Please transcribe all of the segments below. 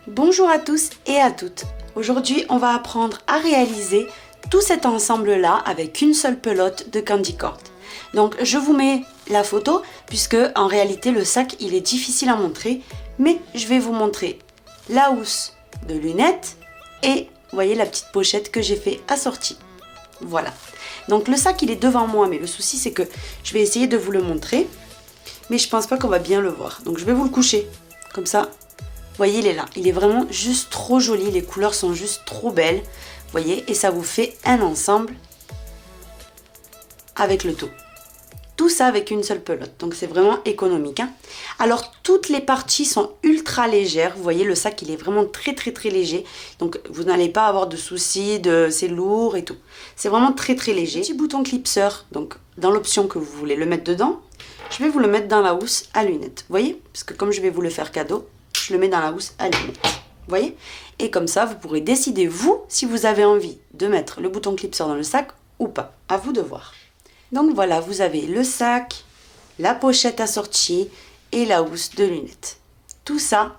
Bonjour à tous et à toutes. Aujourd'hui, on va apprendre à réaliser tout cet ensemble-là avec une seule pelote de candy cord. Donc, je vous mets la photo puisque en réalité, le sac, il est difficile à montrer, mais je vais vous montrer la housse de lunettes et, vous voyez, la petite pochette que j'ai fait assortie. Voilà. Donc, le sac, il est devant moi, mais le souci, c'est que je vais essayer de vous le montrer, mais je pense pas qu'on va bien le voir. Donc, je vais vous le coucher, comme ça. Vous voyez, il est là. Il est vraiment juste trop joli. Les couleurs sont juste trop belles. Vous voyez, et ça vous fait un ensemble avec le tout. Tout ça avec une seule pelote. Donc, c'est vraiment économique. Hein. Alors, toutes les parties sont ultra légères. Vous voyez, le sac, il est vraiment très léger. Donc, vous n'allez pas avoir de soucis de c'est lourd et tout. C'est vraiment très léger. Petit bouton clipseur. Donc, dans l'option que vous voulez le mettre dedans, je vais vous le mettre dans la housse à lunettes. Vous voyez, parce que comme je vais vous le faire cadeau, je le mets dans la housse à lunettes. Vous voyez? Et comme ça, vous pourrez décider, vous, si vous avez envie de mettre le bouton clipseur dans le sac ou pas. À vous de voir. Donc voilà, vous avez le sac, la pochette assortie et la housse de lunettes. Tout ça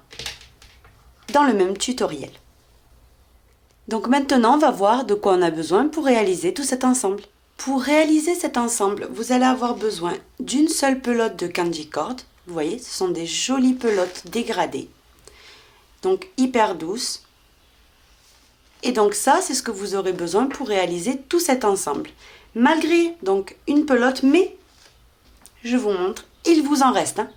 dans le même tutoriel. Donc maintenant, on va voir de quoi on a besoin pour réaliser tout cet ensemble. Pour réaliser cet ensemble, vous allez avoir besoin d'une seule pelote de candy cord. Vous voyez, ce sont des jolies pelotes dégradées. Donc hyper douces. Et donc ça, c'est ce que vous aurez besoin pour réaliser tout cet ensemble. Malgré donc une pelote, mais je vous montre, il vous en reste. Hein.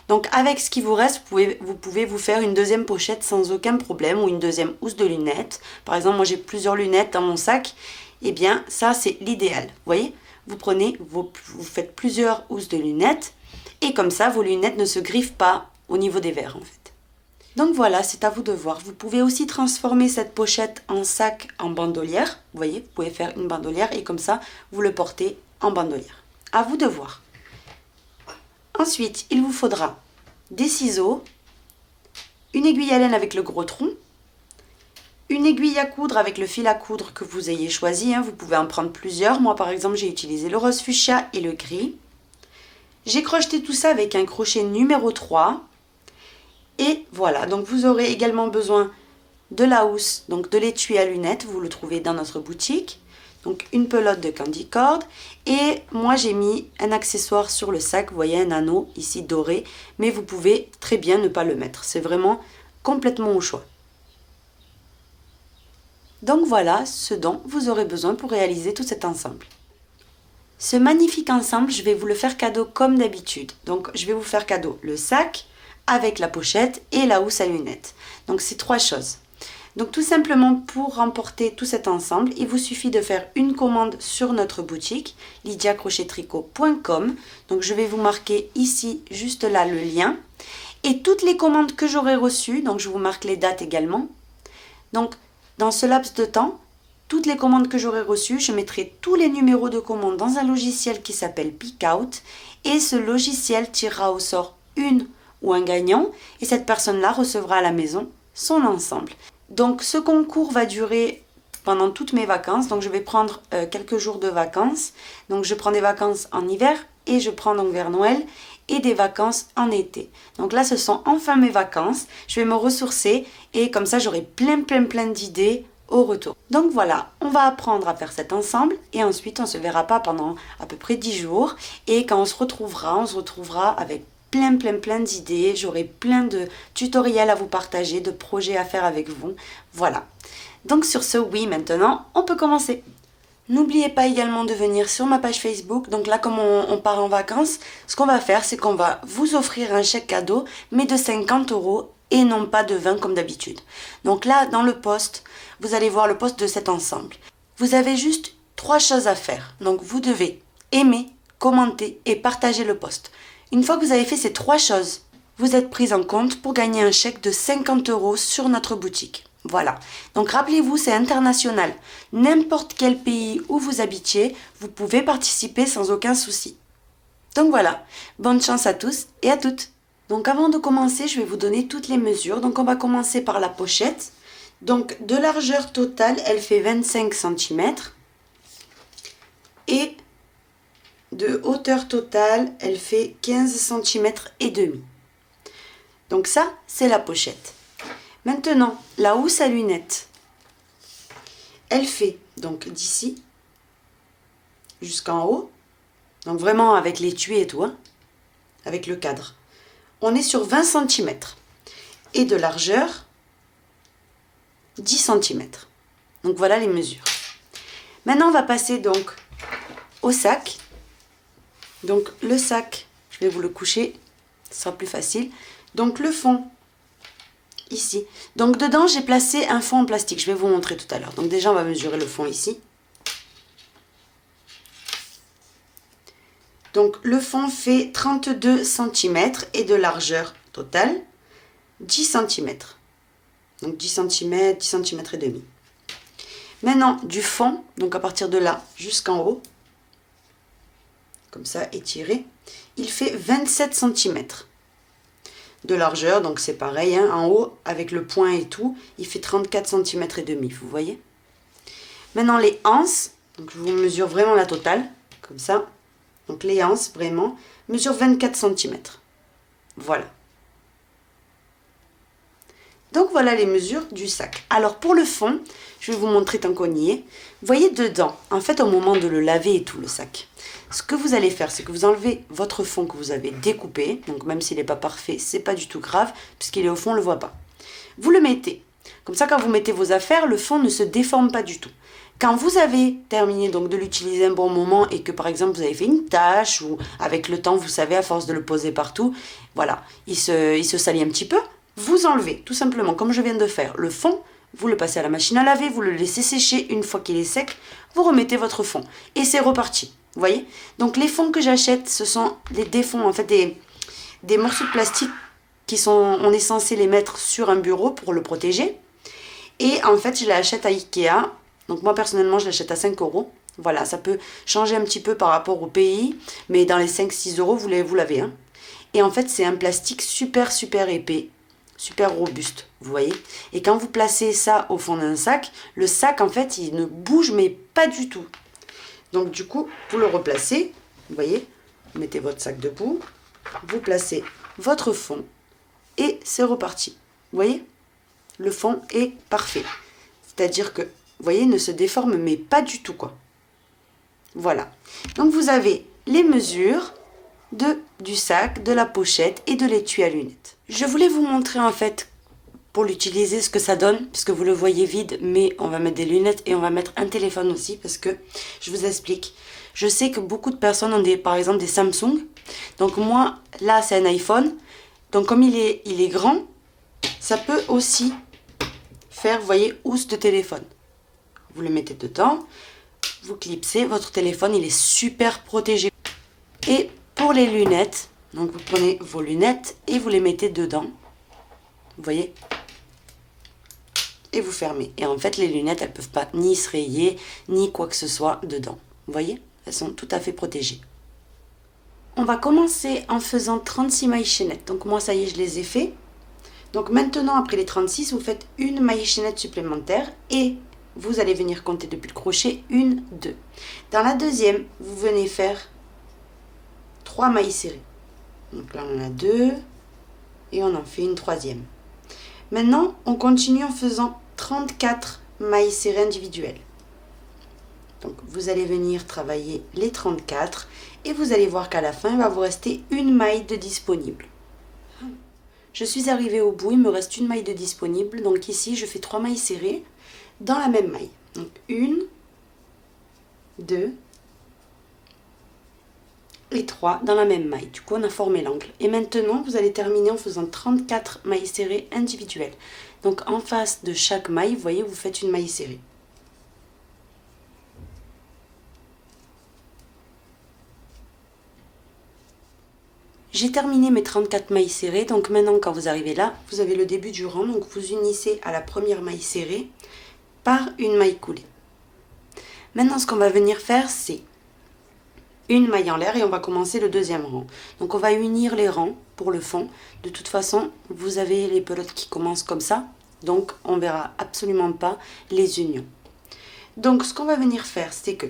Donc avec ce qui vous reste, vous pouvez vous faire une deuxième pochette sans aucun problème ou une deuxième housse de lunettes. Par exemple, moi j'ai plusieurs lunettes dans mon sac. Eh bien, ça c'est l'idéal. Vous voyez, vous prenez, vous faites plusieurs housses de lunettes et comme ça, vos lunettes ne se griffent pas au niveau des verres en fait. Donc voilà, c'est à vous de voir. Vous pouvez aussi transformer cette pochette en sac en bandolière. Vous voyez, vous pouvez faire une bandolière et comme ça, vous le portez en bandolière. À vous de voir. Ensuite, il vous faudra des ciseaux, une aiguille à laine avec le gros tronc, une aiguille à coudre avec le fil à coudre que vous ayez choisi. Vous pouvez en prendre plusieurs. Moi, par exemple, j'ai utilisé le rose fuchsia et le gris. J'ai crocheté tout ça avec un crochet numéro 3. Et voilà, donc vous aurez également besoin de la housse, donc de l'étui à lunettes, vous le trouvez dans notre boutique. Donc une pelote de candy cord. Et moi j'ai mis un accessoire sur le sac, vous voyez un anneau ici doré. Mais vous pouvez très bien ne pas le mettre, c'est vraiment complètement au choix. Donc voilà ce dont vous aurez besoin pour réaliser tout cet ensemble. Ce magnifique ensemble, je vais vous le faire cadeau comme d'habitude. Donc je vais vous faire cadeau le sac, avec la pochette et la housse à lunettes. Donc c'est 3 choses. Donc tout simplement pour remporter tout cet ensemble, il vous suffit de faire une commande sur notre boutique lydiacrochettricot.com. Donc je vais vous marquer ici juste là le lien et toutes les commandes que j'aurai reçues, donc je vous marque les dates également. Donc dans ce laps de temps, toutes les commandes que j'aurai reçues, je mettrai tous les numéros de commande dans un logiciel qui s'appelle Pickout et ce logiciel tirera au sort une ou un gagnant et cette personne-là recevra à la maison son ensemble. Donc ce concours va durer pendant toutes mes vacances, donc je vais prendre quelques jours de vacances. Donc je prends des vacances en hiver et je prends donc vers Noël et des vacances en été. Donc là ce sont enfin mes vacances, je vais me ressourcer et comme ça j'aurai plein d'idées au retour. Donc voilà, on va apprendre à faire cet ensemble et ensuite on se verra pas pendant à peu près 10 jours et quand on se retrouvera avec plein d'idées, j'aurai plein de tutoriels à vous partager, de projets à faire avec vous. Voilà. Donc sur ce, oui, maintenant, on peut commencer. N'oubliez pas également de venir sur ma page Facebook. Donc là, comme on part en vacances, ce qu'on va faire, c'est qu'on va vous offrir un chèque cadeau, mais de 50 € et non pas de 20 comme d'habitude. Donc là, dans le post, vous allez voir le post de cet ensemble. Vous avez juste 3 choses à faire. Donc vous devez aimer, commenter et partager le post. Une fois que vous avez fait ces 3 choses, vous êtes prise en compte pour gagner un chèque de 50 € sur notre boutique. Voilà. Donc rappelez-vous, c'est international. N'importe quel pays où vous habitiez, vous pouvez participer sans aucun souci. Donc voilà. Bonne chance à tous et à toutes. Donc avant de commencer, je vais vous donner toutes les mesures. Donc on va commencer par la pochette. Donc de largeur totale, elle fait 25 cm. Et de hauteur totale, elle fait 15 cm et demi. Donc ça, c'est la pochette. Maintenant, la housse à lunettes, elle fait donc d'ici jusqu'en haut, donc vraiment avec l'étui et tout, hein, avec le cadre. On est sur 20 cm et de largeur 10 cm. Donc voilà les mesures. Maintenant, on va passer donc au sac. Donc le sac, je vais vous le coucher, ce sera plus facile. Donc le fond, ici. Donc dedans, j'ai placé un fond en plastique. Je vais vous montrer tout à l'heure. Donc déjà, on va mesurer le fond ici. Donc le fond fait 32 cm et de largeur totale 10 cm. Donc 10 cm, 10 cm et demi. Maintenant, du fond, donc à partir de là jusqu'en haut, comme ça, étiré, il fait 27 cm de largeur, donc c'est pareil, hein, en haut, avec le point et tout, il fait 34 cm et demi, vous voyez. Maintenant, les anses, donc je vous mesure vraiment la totale, comme ça. Donc les anses, vraiment, mesurent 24 cm. Voilà. Donc voilà les mesures du sac. Alors pour le fond, je vais vous montrer tant qu'on y est. Vous voyez dedans, en fait au moment de le laver et tout le sac, ce que vous allez faire, c'est que vous enlevez votre fond que vous avez découpé. Donc même s'il n'est pas parfait, c'est pas du tout grave, puisqu'il est au fond, on ne le voit pas. Vous le mettez. Comme ça, quand vous mettez vos affaires, le fond ne se déforme pas du tout. Quand vous avez terminé donc de l'utiliser un bon moment et que par exemple vous avez fait une tâche ou avec le temps, vous savez, à force de le poser partout, voilà, il se salit un petit peu. Vous enlevez tout simplement, comme je viens de faire, le fond, vous le passez à la machine à laver, vous le laissez sécher. Une fois qu'il est sec, vous remettez votre fond et c'est reparti. Vous voyez? Donc les fonds que j'achète, ce sont des fonds, en fait des morceaux de plastique qui sont, on est censé les mettre sur un bureau pour le protéger. Et en fait, je l'achète à Ikea. Donc moi personnellement, je l'achète à 5 €. Voilà, ça peut changer un petit peu par rapport au pays, mais dans les 5-6 €, vous l'avez. Hein. Et en fait, c'est un plastique super épais, super robuste, vous voyez. Et quand vous placez ça au fond d'un sac, le sac, en fait, il ne bouge, mais pas du tout. Donc du coup, vous le replacez, vous voyez, vous mettez votre sac debout, vous placez votre fond, et c'est reparti. Vous voyez, le fond est parfait. C'est-à-dire que, vous voyez, il ne se déforme, mais pas du tout, quoi. Voilà. Donc vous avez les mesures du sac, de la pochette et de l'étui à lunettes. Je voulais vous montrer en fait pour l'utiliser ce que ça donne, puisque vous le voyez vide, mais on va mettre des lunettes et on va mettre un téléphone aussi, parce que je vous explique. Je sais que beaucoup de personnes ont par exemple des Samsung. Donc moi, là c'est un iPhone. Donc comme il est grand, ça peut aussi faire, vous voyez, housse de téléphone. Vous le mettez dedans, vous clipsez, votre téléphone il est super protégé. Et pour les lunettes, donc vous prenez vos lunettes et vous les mettez dedans. Vous voyez? Et vous fermez. Et en fait, les lunettes, elles ne peuvent pas ni se rayer, ni quoi que ce soit dedans. Vous voyez? Elles sont tout à fait protégées. On va commencer en faisant 36 mailles chaînettes. Donc moi, ça y est, je les ai fait. Donc maintenant, après les 36, vous faites une maille chaînette supplémentaire et vous allez venir compter depuis le crochet 1, 2. Dans la deuxième, vous venez faire 3 mailles serrées. Donc là, on en a 2 et on en fait une troisième. Maintenant, on continue en faisant 34 mailles serrées individuelles. Donc, vous allez venir travailler les 34 et vous allez voir qu'à la fin, il va vous rester une maille de disponible. Je suis arrivée au bout, il me reste une maille de disponible. Donc ici, je fais 3 mailles serrées dans la même maille. Donc 1, 2 et 3 dans la même maille. Du coup, on a formé l'angle. Et maintenant, vous allez terminer en faisant 34 mailles serrées individuelles. Donc en face de chaque maille, vous voyez, vous faites une maille serrée. J'ai terminé mes 34 mailles serrées, donc maintenant quand vous arrivez là, vous avez le début du rang, donc vous unissez à la première maille serrée par une maille coulée. Maintenant ce qu'on va venir faire, c'est une maille en l'air et on va commencer le deuxième rang. Donc on va unir les rangs pour le fond. De toute façon, vous avez les pelotes qui commencent comme ça, donc on verra absolument pas les unions. Donc ce qu'on va venir faire, c'est que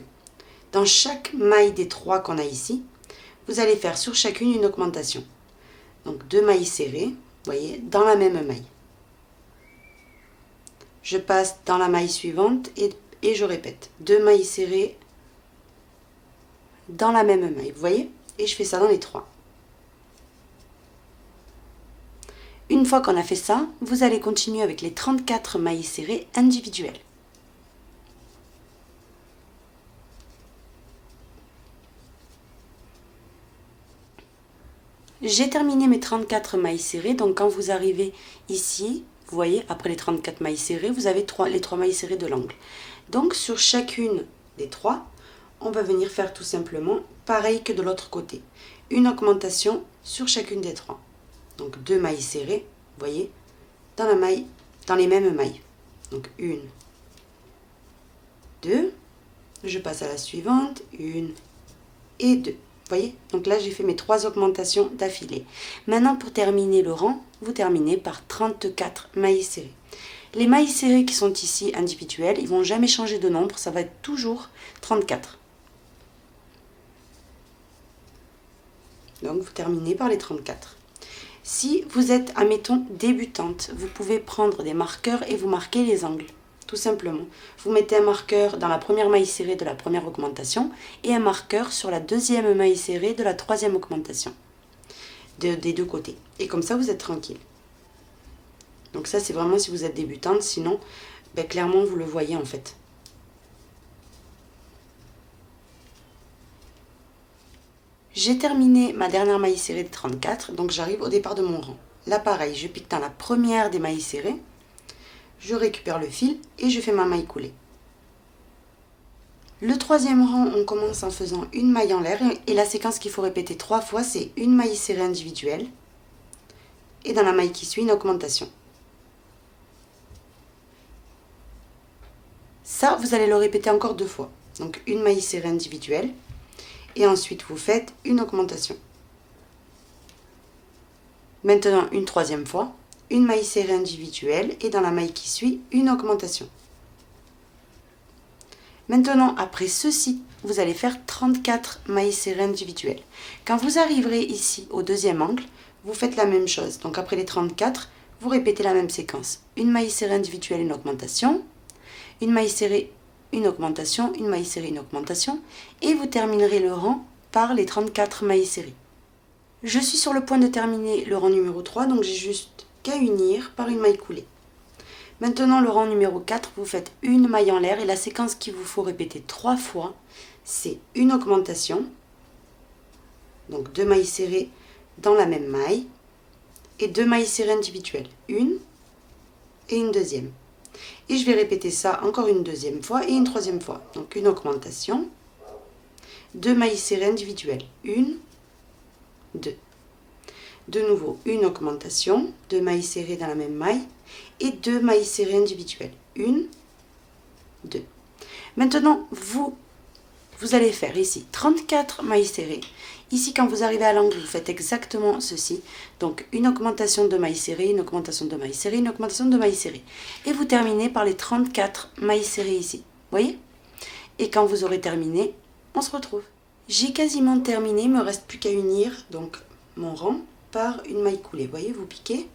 dans chaque maille des 3 qu'on a ici, vous allez faire sur chacune une augmentation. Donc 2 mailles serrées, vous voyez, dans la même maille. je passe dans la maille suivante et je répète. 2 mailles serrées dans la même maille, vous voyez? Et je fais ça dans les 3. Une fois qu'on a fait ça, vous allez continuer avec les 34 mailles serrées individuelles. J'ai terminé mes 34 mailles serrées, donc quand vous arrivez ici, vous voyez, après les 34 mailles serrées, vous avez les 3 mailles serrées de l'angle. Donc sur chacune des 3, on va venir faire tout simplement pareil que de l'autre côté. Une augmentation sur chacune des 3. Donc 2 mailles serrées, vous voyez, dans les mêmes mailles. Donc 1, 2, je passe à la suivante, 1 et 2. Vous voyez? Donc là, j'ai fait mes 3 augmentations d'affilée. Maintenant, pour terminer le rang, vous terminez par 34 mailles serrées. Les mailles serrées qui sont ici individuelles, ils ne vont jamais changer de nombre, ça va être toujours 34. Donc, vous terminez par les 34. Si vous êtes, admettons, débutante, vous pouvez prendre des marqueurs et vous marquer les angles. Tout simplement. Vous mettez un marqueur dans la première maille serrée de la première augmentation et un marqueur sur la deuxième maille serrée de la troisième augmentation. Des deux côtés. Et comme ça, vous êtes tranquille. Donc ça, c'est vraiment si vous êtes débutante. Sinon, clairement, vous le voyez en fait. J'ai terminé ma dernière maille serrée de 34. Donc j'arrive au départ de mon rang. Là, pareil, je pique dans la première des mailles serrées. Je récupère le fil et je fais ma maille coulée. Le troisième rang, on commence en faisant une maille en l'air et la séquence qu'il faut répéter 3 fois, c'est une maille serrée individuelle et dans la maille qui suit, une augmentation. Ça, vous allez le répéter encore 2 fois. Donc une maille serrée individuelle et ensuite vous faites une augmentation. Maintenant, une troisième fois. Une maille serrée individuelle et dans la maille qui suit, une augmentation. Maintenant, après ceci, vous allez faire 34 mailles serrées individuelles. Quand vous arriverez ici au deuxième angle, vous faites la même chose. Donc après les 34, vous répétez la même séquence. Une maille serrée individuelle, une augmentation. Une maille serrée, une augmentation. Une maille serrée, une augmentation. Et vous terminerez le rang par les 34 mailles serrées. Je suis sur le point de terminer le rang numéro 3, donc j'ai juste qu'à unir par une maille coulée. Maintenant, le rang numéro 4, vous faites une maille en l'air et la séquence qu'il vous faut répéter 3 fois, c'est une augmentation, donc 2 mailles serrées dans la même maille et 2 mailles serrées individuelles, une et une deuxième. Et je vais répéter ça encore une deuxième fois et une troisième fois. Donc une augmentation, 2 mailles serrées individuelles, une, 2. De nouveau, une augmentation, 2 mailles serrées dans la même maille et 2 mailles serrées individuelles. 1, 2. Maintenant, vous allez faire ici 34 mailles serrées. Ici, quand vous arrivez à l'angle, vous faites exactement ceci. Donc, une augmentation de mailles serrées, une augmentation de mailles serrées, une augmentation de mailles serrées. Et vous terminez par les 34 mailles serrées ici. Vous voyez? Et quand vous aurez terminé, on se retrouve. J'ai quasiment terminé, il ne me reste plus qu'à unir donc mon rang par une maille coulée. Vous voyez, vous piquez,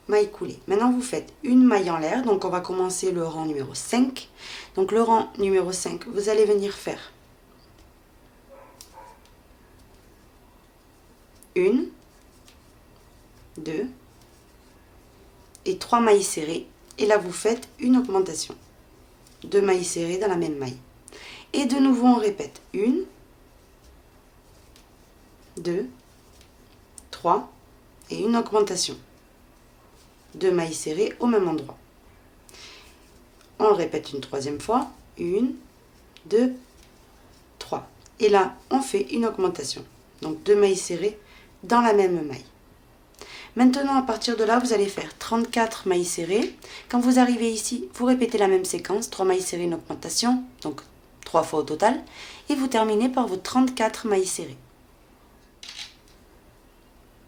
maille coulée. Maintenant, vous faites une maille en l'air. Donc, on va commencer le rang numéro 5. Donc, le rang numéro 5, vous allez venir faire une, 2 et 3 mailles serrées. Et là, vous faites une augmentation. 2 mailles serrées dans la même maille. Et de nouveau, on répète. 1, 2, 3 et une augmentation. 2 mailles serrées au même endroit. On le répète une troisième fois. 1, 2, 3. Et là, on fait une augmentation. Donc 2 mailles serrées dans la même maille. Maintenant, à partir de là, vous allez faire 34 mailles serrées. Quand vous arrivez ici, vous répétez la même séquence. 3 mailles serrées, une augmentation. Donc 3 fois au total. Et vous terminez par vos 34 mailles serrées.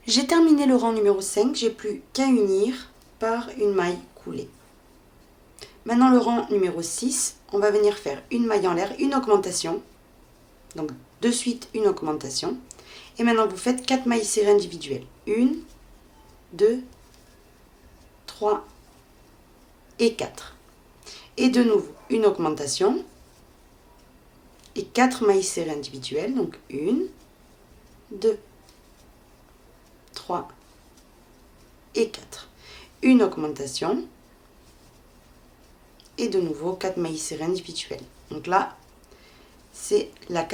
J'ai terminé le rang numéro 5, j'ai plus qu'à unir par une maille coulée. Maintenant le rang numéro 6, on va venir faire une maille en l'air, une augmentation. Donc de suite une augmentation. Et maintenant vous faites 4 mailles serrées individuelles. 1, 2, 3 et 4. Et de nouveau, une augmentation et 4 mailles serrées individuelles. Donc 1, 2, 3 et 4. Une augmentation et de nouveau 4 mailles serrées individuelles. Donc là, c'est la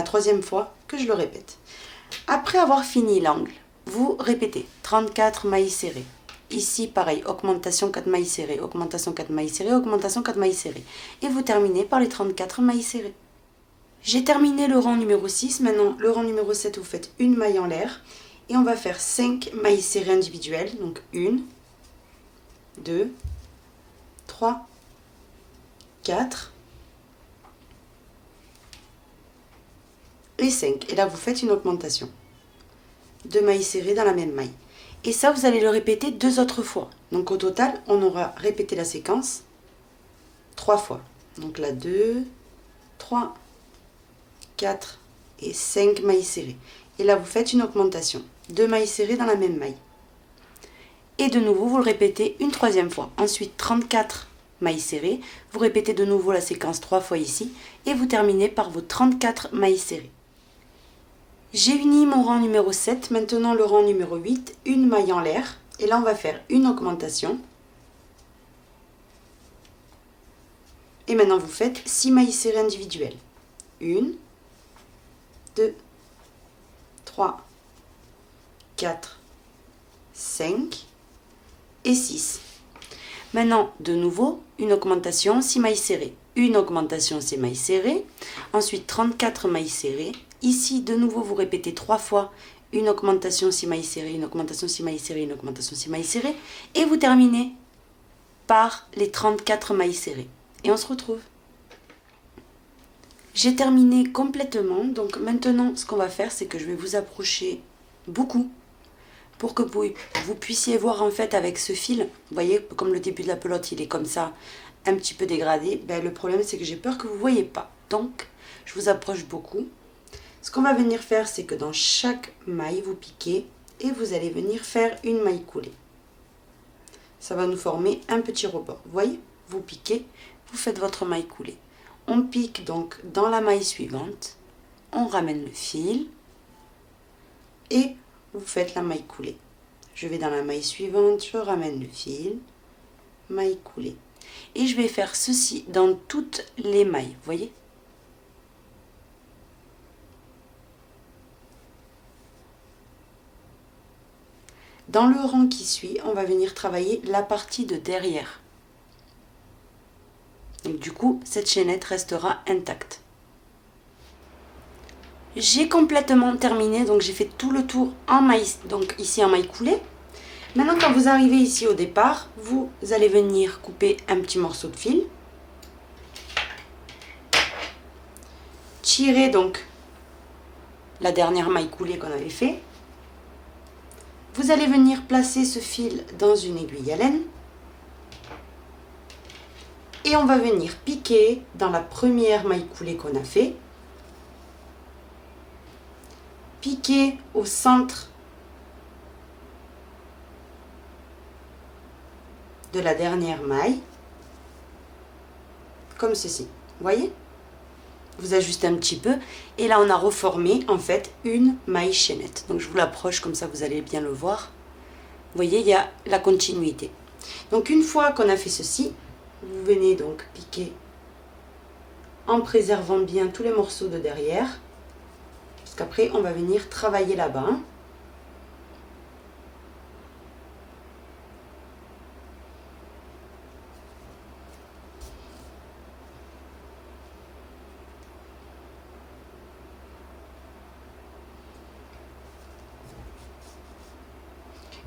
troisième fois que je le répète. Après avoir fini l'angle, vous répétez 34 mailles serrées. Ici, pareil, augmentation 4 mailles serrées, augmentation 4 mailles serrées, augmentation 4 mailles serrées. Et vous terminez par les 34 mailles serrées. J'ai terminé le rang numéro 6. Maintenant, le rang numéro 7, vous faites une maille en l'air. Et on va faire 5 mailles serrées individuelles. Donc 1, 2, 3, 4 et 5. Et là, vous faites une augmentation. 2 mailles serrées dans la même maille. Et ça, vous allez le répéter 2 autres fois. Donc au total, on aura répété la séquence 3 fois. Donc là, 2, 3, 4 et 5 mailles serrées. Et là, vous faites une augmentation. 2 mailles serrées dans la même maille. Et de nouveau, vous le répétez une troisième fois. Ensuite, 34 mailles serrées. Vous répétez de nouveau la séquence 3 fois ici. Et vous terminez par vos 34 mailles serrées. J'ai uni mon rang numéro 7. Maintenant, le rang numéro 8. Une maille en l'air. Et là, on va faire une augmentation. Et maintenant, vous faites 6 mailles serrées individuelles. 1, 2, 3, 4, 5 et 6. Maintenant, de nouveau, une augmentation, 6 mailles serrées. Une augmentation, 6 mailles serrées. Ensuite, 34 mailles serrées. Ici, de nouveau, vous répétez 3 fois une augmentation, 6 mailles serrées, une augmentation, 6 mailles serrées, une augmentation, 6 mailles serrées. Et vous terminez par les 34 mailles serrées. Et on se retrouve. J'ai terminé complètement. Donc maintenant, ce qu'on va faire, c'est que je vais vous approcher beaucoup pour que vous puissiez voir en fait avec ce fil. Vous voyez, comme le début de la pelote, il est comme ça, un petit peu dégradé. Ben, le problème, c'est que j'ai peur que vous ne voyez pas. Donc, je vous approche beaucoup. Ce qu'on va venir faire, c'est que dans chaque maille, vous piquez et vous allez venir faire une maille coulée. Ça va nous former un petit rebord. Vous voyez, vous piquez, vous faites votre maille coulée. On pique donc dans la maille suivante, on ramène le fil et vous faites la maille coulée. Je vais dans la maille suivante, je ramène le fil, maille coulée. Et je vais faire ceci dans toutes les mailles, vous voyez ? Dans le rang qui suit, on va venir travailler la partie de derrière. Donc du coup, cette chaînette restera intacte. J'ai complètement terminé, donc j'ai fait tout le tour en maille, donc ici en maille coulée. Maintenant, quand vous arrivez ici au départ, vous allez venir couper un petit morceau de fil. Tirer donc la dernière maille coulée qu'on avait fait. Vous allez venir placer ce fil dans une aiguille à laine. Et on va venir piquer dans la première maille coulée qu'on a fait. Piquer au centre de la dernière maille. Comme ceci. Vous voyez ? Vous ajustez un petit peu. Et là, on a reformé en fait une maille chaînette. Donc, je vous l'approche comme ça, vous allez bien le voir. Vous voyez, il y a la continuité. Donc, une fois qu'on a fait ceci, vous venez donc piquer en préservant bien tous les morceaux de derrière. Parce qu'après, on va venir travailler là-bas.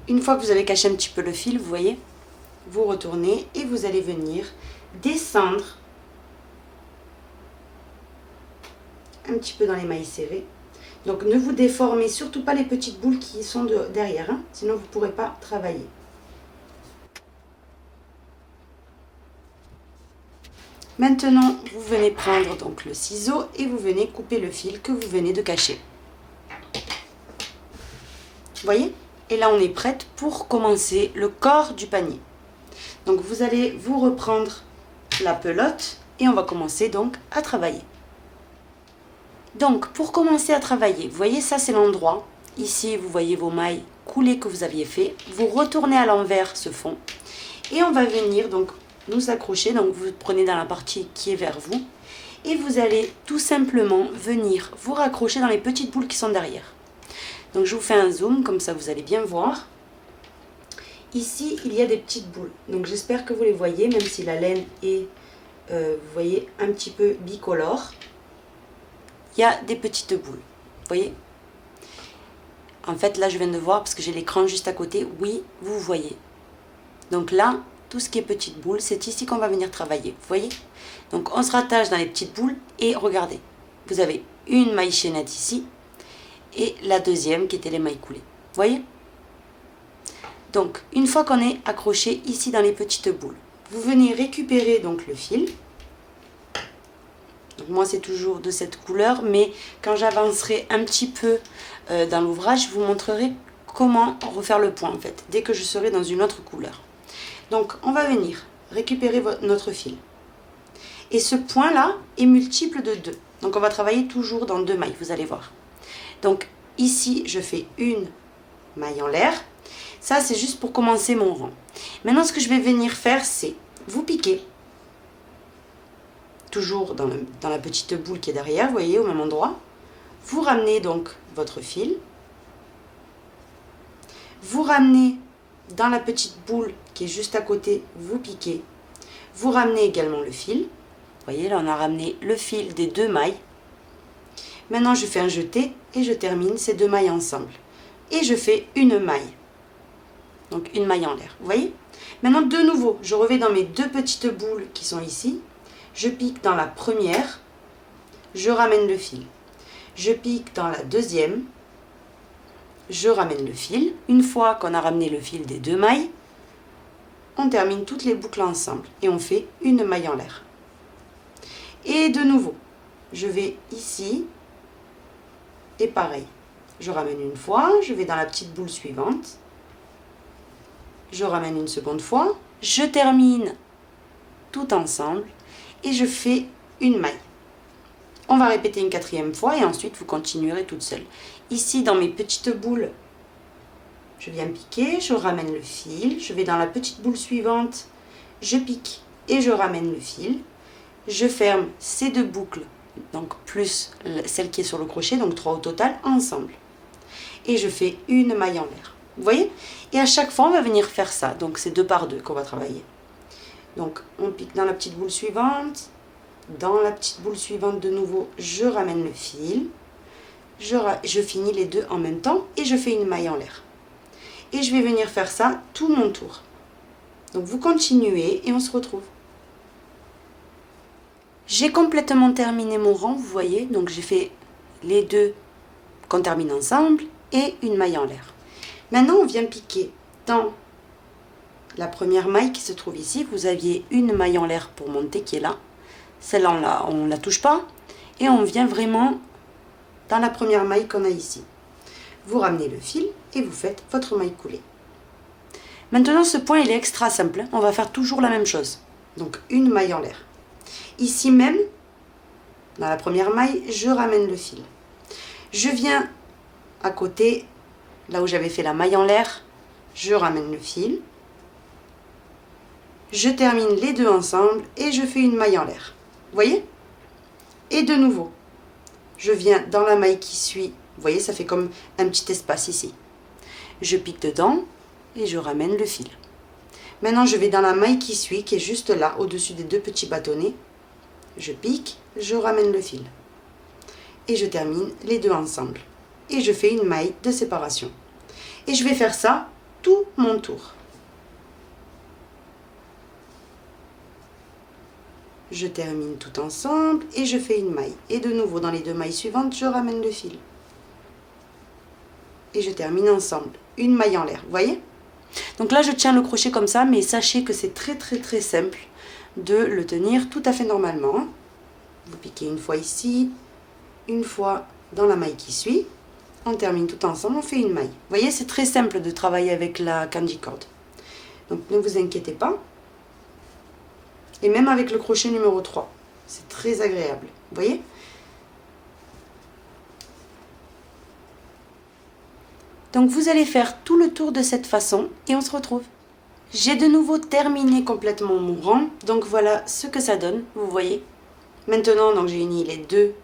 Une fois que vous avez caché un petit peu le fil, vous voyez, vous retournez et vous allez venir descendre un petit peu dans les mailles serrées. Donc ne vous déformez surtout pas les petites boules qui sont derrière, hein, sinon vous ne pourrez pas travailler. Maintenant, vous venez prendre donc le ciseau et vous venez couper le fil que vous venez de cacher. Vous voyez ? Et là, on est prête pour commencer le corps du panier. Donc vous allez vous reprendre la pelote et on va commencer donc à travailler. Donc pour commencer à travailler, vous voyez ça c'est l'endroit. Ici vous voyez vos mailles coulées que vous aviez fait. Vous retournez à l'envers ce fond et on va venir donc nous accrocher. Donc vous prenez dans la partie qui est vers vous et vous allez tout simplement venir vous raccrocher dans les petites boules qui sont derrière. Donc je vous fais un zoom comme ça vous allez bien voir. Ici il y a des petites boules. Donc j'espère que vous les voyez même si la laine est vous voyez un petit peu bicolore. Il y a des petites boules, vous voyez. En fait là je viens de voir parce que j'ai l'écran juste à côté, oui vous voyez. Donc là tout ce qui est petites boules c'est ici qu'on va venir travailler, vous voyez. Donc on se rattache dans les petites boules et regardez, vous avez une maille chaînette ici et la deuxième qui était les mailles coulées, vous voyez. Donc une fois qu'on est accroché ici dans les petites boules, vous venez récupérer donc le fil. Donc moi c'est toujours de cette couleur, mais quand j'avancerai un petit peu dans l'ouvrage, je vous montrerai comment refaire le point en fait, dès que je serai dans une autre couleur. Donc on va venir récupérer notre fil. Et ce point là est multiple de 2. Donc on va travailler toujours dans 2 mailles, vous allez voir. Donc ici je fais une maille en l'air. Ça c'est juste pour commencer mon rang. Maintenant ce que je vais venir faire c'est vous piquer. Toujours dans la petite boule qui est derrière, vous voyez, au même endroit. Vous ramenez donc votre fil. Vous ramenez dans la petite boule qui est juste à côté, vous piquez. Vous ramenez également le fil. Vous voyez, là on a ramené le fil des 2 mailles. Maintenant je fais un jeté et je termine ces 2 mailles ensemble. Et je fais une maille. Donc une maille en l'air, vous voyez. Maintenant de nouveau, je reviens dans mes 2 petites boules qui sont ici. Je pique dans la première, je ramène le fil. Je pique dans la deuxième, je ramène le fil. Une fois qu'on a ramené le fil des 2 mailles, on termine toutes les boucles ensemble et on fait une maille en l'air. Et de nouveau, je vais ici et pareil. Je ramène une fois, je vais dans la petite boule suivante, je ramène une seconde fois, je termine tout ensemble et je fais une maille. On va répéter une 4e fois et ensuite vous continuerez toute seule. Ici dans mes petites boules, je viens piquer, je ramène le fil, je vais dans la petite boule suivante, je pique et je ramène le fil. Je ferme ces 2 boucles, donc plus celle qui est sur le crochet, donc 3 au total, ensemble. Et je fais une maille en l'air. Vous voyez? Et à chaque fois, on va venir faire ça. Donc c'est 2 par 2 qu'on va travailler. Donc on pique dans la petite boule suivante. Dans la petite boule suivante de nouveau, je ramène le fil. Je finis les 2 en même temps et je fais une maille en l'air. Et je vais venir faire ça tout mon tour. Donc vous continuez et on se retrouve. J'ai complètement terminé mon rang, vous voyez. Donc j'ai fait les 2 qu'on termine ensemble et une maille en l'air. Maintenant on vient piquer dans la première maille qui se trouve ici. Vous aviez une maille en l'air pour monter qui est là. Celle-là on ne la touche pas. Et on vient vraiment dans la première maille qu'on a ici. Vous ramenez le fil et vous faites votre maille coulée. Maintenant ce point il est extra simple. On va faire toujours la même chose. Donc une maille en l'air. Ici même, dans la première maille, je ramène le fil. Je viens à côté, là où j'avais fait la maille en l'air, je ramène le fil. Je termine les 2 ensemble et je fais une maille en l'air. Vous voyez? Et de nouveau, je viens dans la maille qui suit. Vous voyez, ça fait comme un petit espace ici. Je pique dedans et je ramène le fil. Maintenant, je vais dans la maille qui suit, qui est juste là, au-dessus des 2 petits bâtonnets. Je pique, je ramène le fil. Et je termine les 2 ensemble. Et je fais une maille de séparation. Et je vais faire ça tout mon tour. Je termine tout ensemble et je fais une maille. Et de nouveau, dans les 2 mailles suivantes, je ramène le fil. Et je termine ensemble. Une maille en l'air, vous voyez? Donc là, je tiens le crochet comme ça, mais sachez que c'est très simple de le tenir tout à fait normalement. Vous piquez une fois ici, une fois dans la maille qui suit. On termine tout ensemble, on fait une maille. Vous voyez, c'est très simple de travailler avec la candy cord. Donc ne vous inquiétez pas. Et même avec le crochet numéro 3, c'est très agréable. Vous voyez? Donc vous allez faire tout le tour de cette façon et on se retrouve. J'ai de nouveau terminé complètement mon rang. Donc voilà ce que ça donne, vous voyez. Maintenant, donc j'ai uni les deux.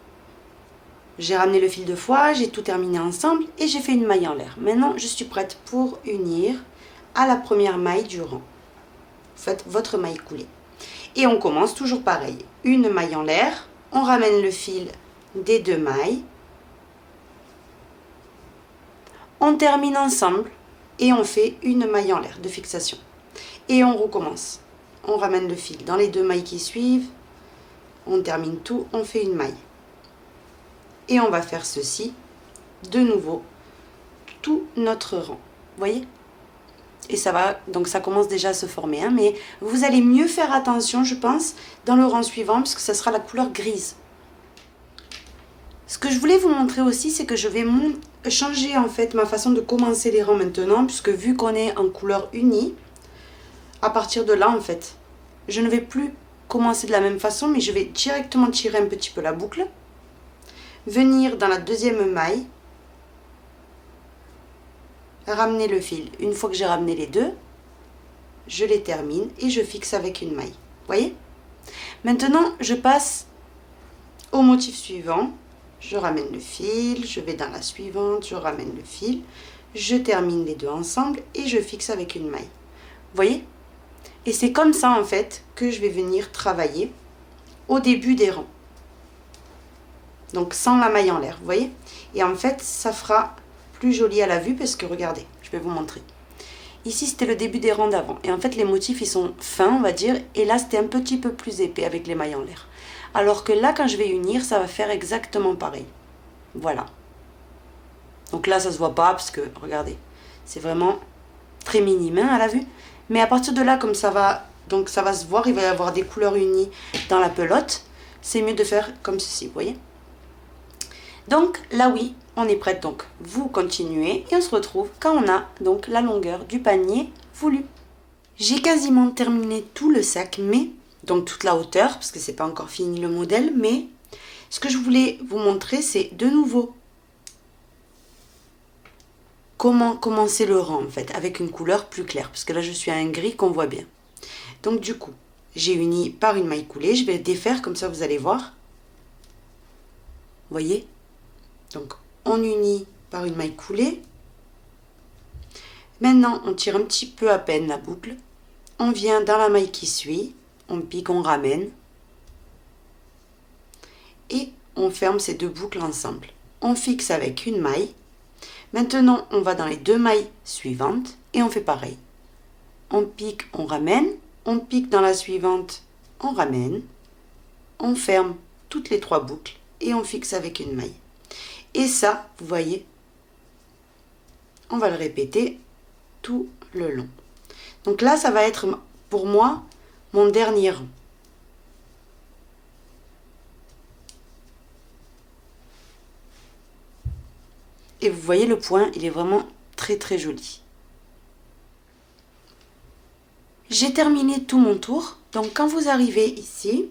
J'ai ramené le fil de foie, j'ai tout terminé ensemble et j'ai fait une maille en l'air. Maintenant, je suis prête pour unir à la première maille du rang. Faites votre maille coulée. Et on commence toujours pareil. Une maille en l'air, on ramène le fil des deux mailles. On termine ensemble et on fait une maille en l'air de fixation. Et on recommence. On ramène le fil dans les deux mailles qui suivent. On termine tout, on fait une maille. Et on va faire ceci de nouveau tout notre rang. Vous voyez? Et ça va, donc ça commence déjà à se former. Hein, mais vous allez mieux faire attention, je pense, dans le rang suivant, parce que ça sera la couleur grise. Ce que je voulais vous montrer aussi, c'est que je vais changer en fait ma façon de commencer les rangs maintenant, puisque vu qu'on est en couleur unie, à partir de là en fait, je ne vais plus commencer de la même façon, mais je vais directement tirer un petit peu la boucle, venir dans la deuxième maille, ramener le fil. Une fois que j'ai ramené les deux, je les termine et je fixe avec une maille. Vous voyez? Maintenant, je passe au motif suivant. Je ramène le fil, je vais dans la suivante, je ramène le fil, je termine les deux ensemble et je fixe avec une maille. Vous voyez? Et c'est comme ça en fait que je vais venir travailler au début des rangs. Donc sans la maille en l'air, vous voyez? Et en fait, ça fera plus joli à la vue parce que regardez, je vais vous montrer. Ici, c'était le début des rangs d'avant. Et en fait, les motifs, ils sont fins, on va dire. Et là, c'était un petit peu plus épais avec les mailles en l'air. Alors que là, quand je vais unir, ça va faire exactement pareil. Voilà. Donc là, ça se voit pas parce que, regardez, c'est vraiment très minime à la vue. Mais à partir de là, comme ça va, donc ça va se voir, il va y avoir des couleurs unies dans la pelote. C'est mieux de faire comme ceci, vous voyez. Donc là, oui, on est prête. Donc vous continuez et on se retrouve quand on a donc la longueur du panier voulu. J'ai quasiment terminé tout le sac, mais donc toute la hauteur, parce que c'est pas encore fini le modèle, mais ce que je voulais vous montrer, c'est de nouveau comment commencer le rang en fait, avec une couleur plus claire, parce que là je suis à un gris qu'on voit bien. Donc du coup, j'ai uni par une maille coulée, je vais défaire comme ça vous allez voir. Vous voyez? Donc on unit par une maille coulée. Maintenant on tire un petit peu à peine la boucle, on vient dans la maille qui suit, on pique, on ramène et on ferme ces deux boucles ensemble. On fixe avec une maille. Maintenant, on va dans les deux mailles suivantes et on fait pareil. On pique, on ramène, on pique dans la suivante, on ramène, on ferme toutes les trois boucles et on fixe avec une maille. Et ça, vous voyez, on va le répéter tout le long. Donc là, ça va être pour moi mon dernier rang. Et vous voyez le point, il est vraiment très très joli. J'ai terminé tout mon tour. Donc quand vous arrivez ici,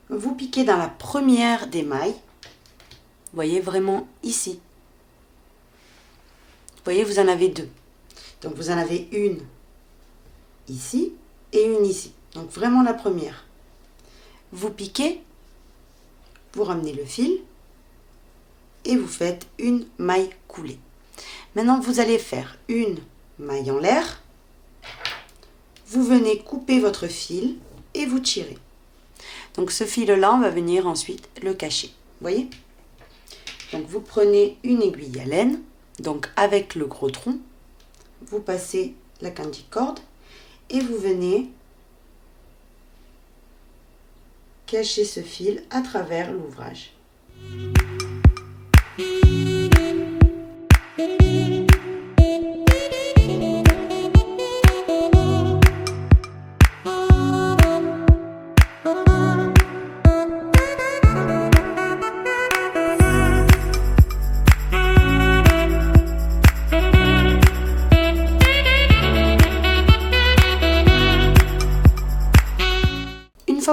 vous piquez dans la première des mailles. Vous voyez vraiment ici. Vous voyez, vous en avez deux. Donc vous en avez une ici et une ici. Donc vraiment la première. Vous piquez, vous ramenez le fil et vous faites une maille coulée. Maintenant, vous allez faire une maille en l'air. Vous venez couper votre fil et vous tirez. Donc ce fil-là, on va venir ensuite le cacher. Vous voyez? Donc vous prenez une aiguille à laine, donc avec le gros tronc, vous passez la candy cord et vous venez cacher ce fil à travers l'ouvrage.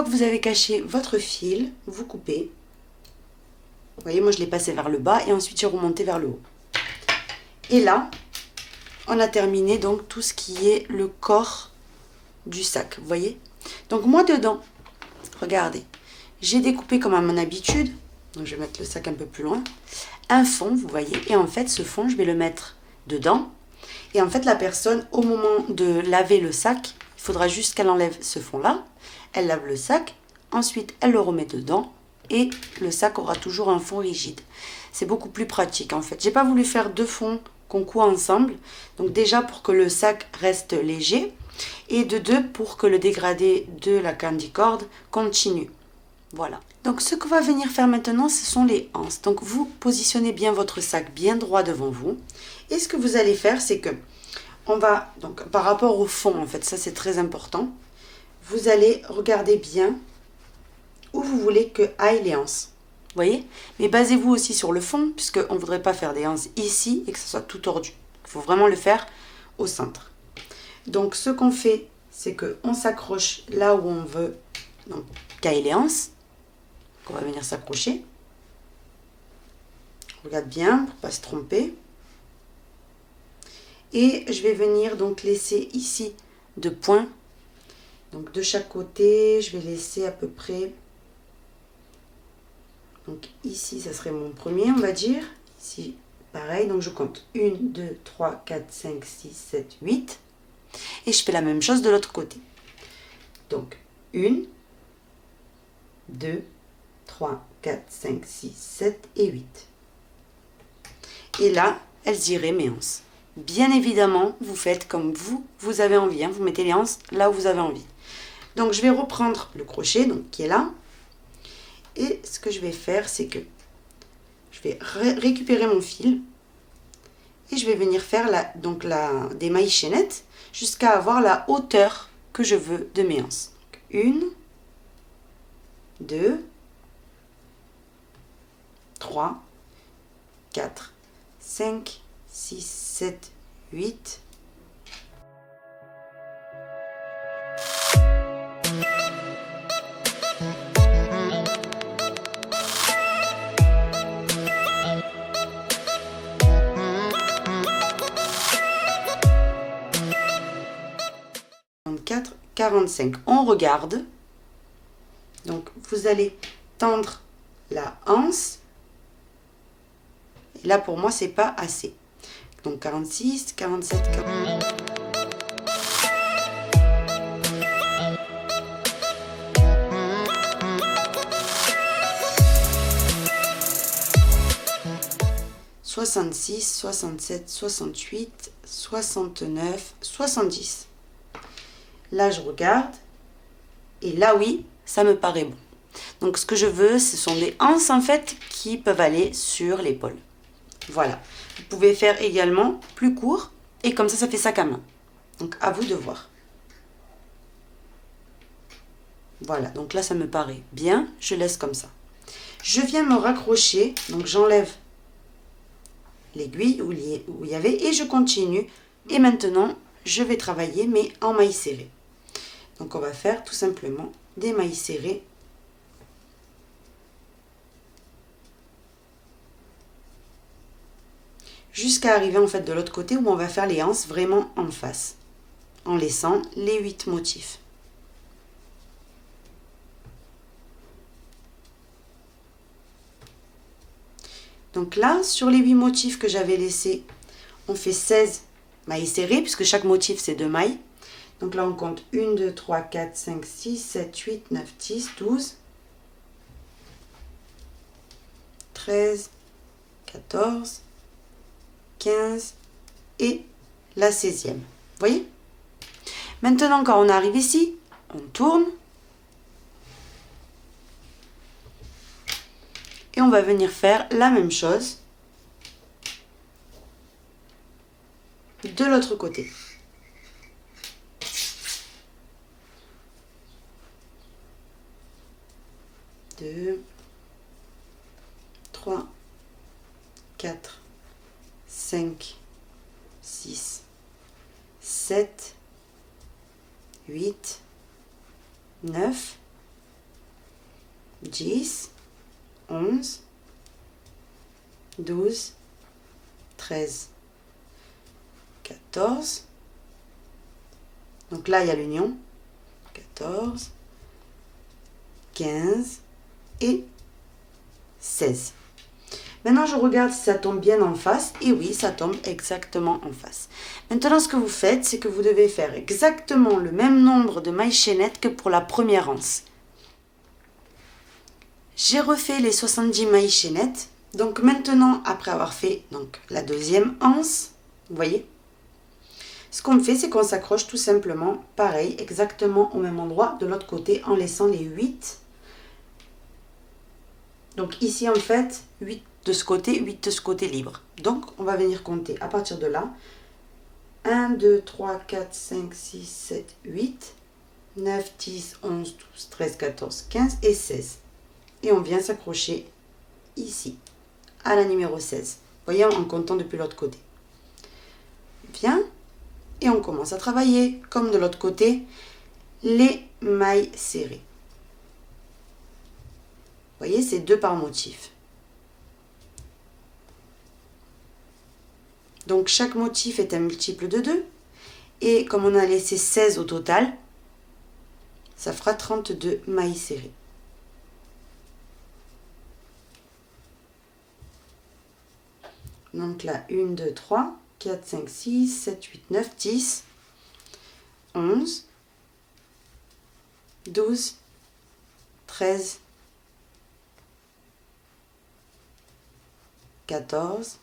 fois que vous avez caché votre fil, vous coupez. Vous voyez, moi je l'ai passé vers le bas et ensuite j'ai remonté vers le haut. Et là, on a terminé donc tout ce qui est le corps du sac, vous voyez. Donc moi dedans, regardez, j'ai découpé comme à mon habitude, donc je vais mettre le sac un peu plus loin, un fond, vous voyez, et en fait ce fond, je vais le mettre dedans. Et en fait la personne, au moment de laver le sac, il faudra juste qu'elle enlève ce fond-là, elle lave le sac, ensuite elle le remet dedans, et le sac aura toujours un fond rigide. C'est beaucoup plus pratique en fait. J'ai pas voulu faire deux fonds qu'on coud ensemble. Donc déjà pour que le sac reste léger. Et de deux pour que le dégradé de la candy cord continue. Voilà. Donc ce qu'on va venir faire maintenant, ce sont les anses. Donc vous positionnez bien votre sac bien droit devant vous. Et ce que vous allez faire, c'est que on va, donc par rapport au fond en fait, ça c'est très important. Vous allez regarder bien où vous voulez que aillent les anses. Vous voyez? Mais basez-vous aussi sur le fond, puisqu'on ne voudrait pas faire des anses ici et que ce soit tout tordu. Il faut vraiment le faire au centre. Donc ce qu'on fait, c'est qu'on s'accroche là où on veut qu'aillent les anses. On va venir s'accrocher. Regarde bien pour ne pas se tromper. Et je vais venir donc laisser ici deux points. Donc de chaque côté, je vais laisser à peu près... Donc ici, ça serait mon premier, on va dire. Ici, pareil. Donc je compte 1, 2, 3, 4, 5, 6, 7, 8. Et je fais la même chose de l'autre côté. Donc 1, 2, 3, 4, 5, 6, 7 et 8. Et là, elles iraient mes anses. Bien évidemment, vous faites comme vous avez envie. Hein. Vous mettez les anses là où vous avez envie. Donc je vais reprendre le crochet donc, qui est là. Et ce que je vais faire, c'est que je vais récupérer mon fil et je vais venir faire des mailles chaînettes jusqu'à avoir la hauteur que je veux de mes anses. 1, 2, 3, 4, 5, 6, 7, 8. « 45. On regarde. Donc, vous allez tendre la anse. Et là, pour moi, c'est pas assez. Donc, 46, 47, 48. « 66, 67, 68, 69, 70. Là, je regarde. Et là, oui, ça me paraît bon. Donc, ce que je veux, ce sont des anses, en fait, qui peuvent aller sur l'épaule. Voilà. Vous pouvez faire également plus court. Et comme ça fait sac à main. Donc, à vous de voir. Voilà. Donc là, ça me paraît bien. Je laisse comme ça. Je viens me raccrocher. Donc, j'enlève l'aiguille où il y avait. Et je continue. Et maintenant, je vais travailler, mais en mailles serrées. Donc, on va faire tout simplement des mailles serrées. Jusqu'à arriver en fait de l'autre côté où on va faire les anses vraiment en face. En laissant les 8 motifs. Donc là, sur les 8 motifs que j'avais laissés, on fait 16 mailles serrées, puisque chaque motif c'est 2 mailles. Donc là, on compte 1, 2, 3, 4, 5, 6, 7, 8, 9, 10, 12, 13, 14, 15 et la 16e. Vous voyez? Maintenant, quand on arrive ici, on tourne. Et on va venir faire la même chose de l'autre côté. Deux, 3, 4, 5, 6, 7, 8, 9 10, 11, 12, 13, 14. Donc là, il y a l'union. 14, 15 et 16. Maintenant, je regarde si ça tombe bien en face. Et oui, ça tombe exactement en face. Maintenant, ce que vous faites, c'est que vous devez faire exactement le même nombre de mailles chaînettes que pour la première anse. J'ai refait les 70 mailles chaînettes. Donc maintenant, après avoir fait la deuxième anse, vous voyez, ce qu'on fait, c'est qu'on s'accroche tout simplement, pareil, exactement au même endroit de l'autre côté en laissant les 8. Donc ici, en fait, 8 de ce côté, 8 de ce côté libre. Donc, on va venir compter à partir de là. 1, 2, 3, 4, 5, 6, 7, 8, 9, 10, 11, 12, 13, 14, 15 et 16. Et on vient s'accrocher ici, à la numéro 16. Vous voyez, en comptant depuis l'autre côté. Bien. Et on commence à travailler, comme de l'autre côté, les mailles serrées. Vous voyez, c'est 2 par motif. Donc, chaque motif est un multiple de 2. Et comme on a laissé 16 au total, ça fera 32 mailles serrées. Donc là, 1, 2, 3, 4, 5, 6, 7, 8, 9, 10, 11, 12, 13, 14,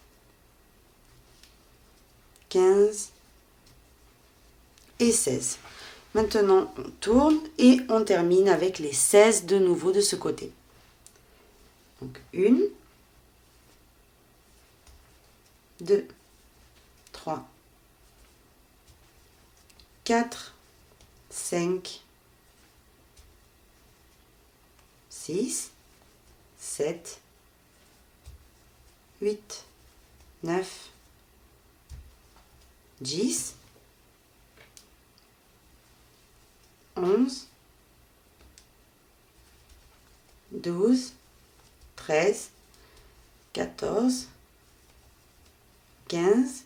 15 et 16. Maintenant, on tourne et on termine avec les 16 de nouveau de ce côté. Donc, 1, 2, 3, 4, 5, 6, 7, 8, 9, 10, 11, 12, 13, 14, 15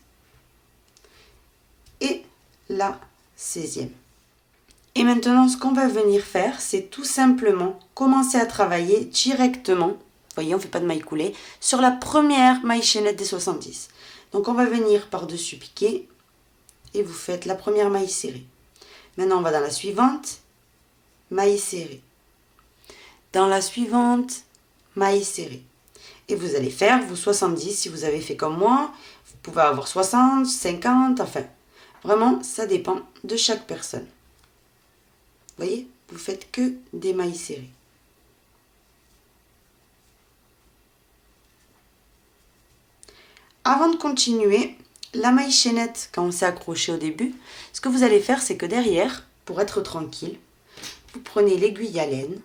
et la 16e. Et maintenant, ce qu'on va venir faire, c'est tout simplement commencer à travailler directement, vous voyez, on ne fait pas de maille coulée, sur la première maille chaînette des 70. Donc, on va venir par-dessus piquer et vous faites la première maille serrée. Maintenant, on va dans la suivante, maille serrée. Dans la suivante, maille serrée. Et vous allez faire vos 70 si vous avez fait comme moi. Vous pouvez avoir 60, 50, enfin. Vraiment, ça dépend de chaque personne. Vous voyez, vous faites que des mailles serrées. Avant de continuer, la maille chaînette, quand on s'est accroché au début, ce que vous allez faire, c'est que derrière, pour être tranquille, vous prenez l'aiguille à laine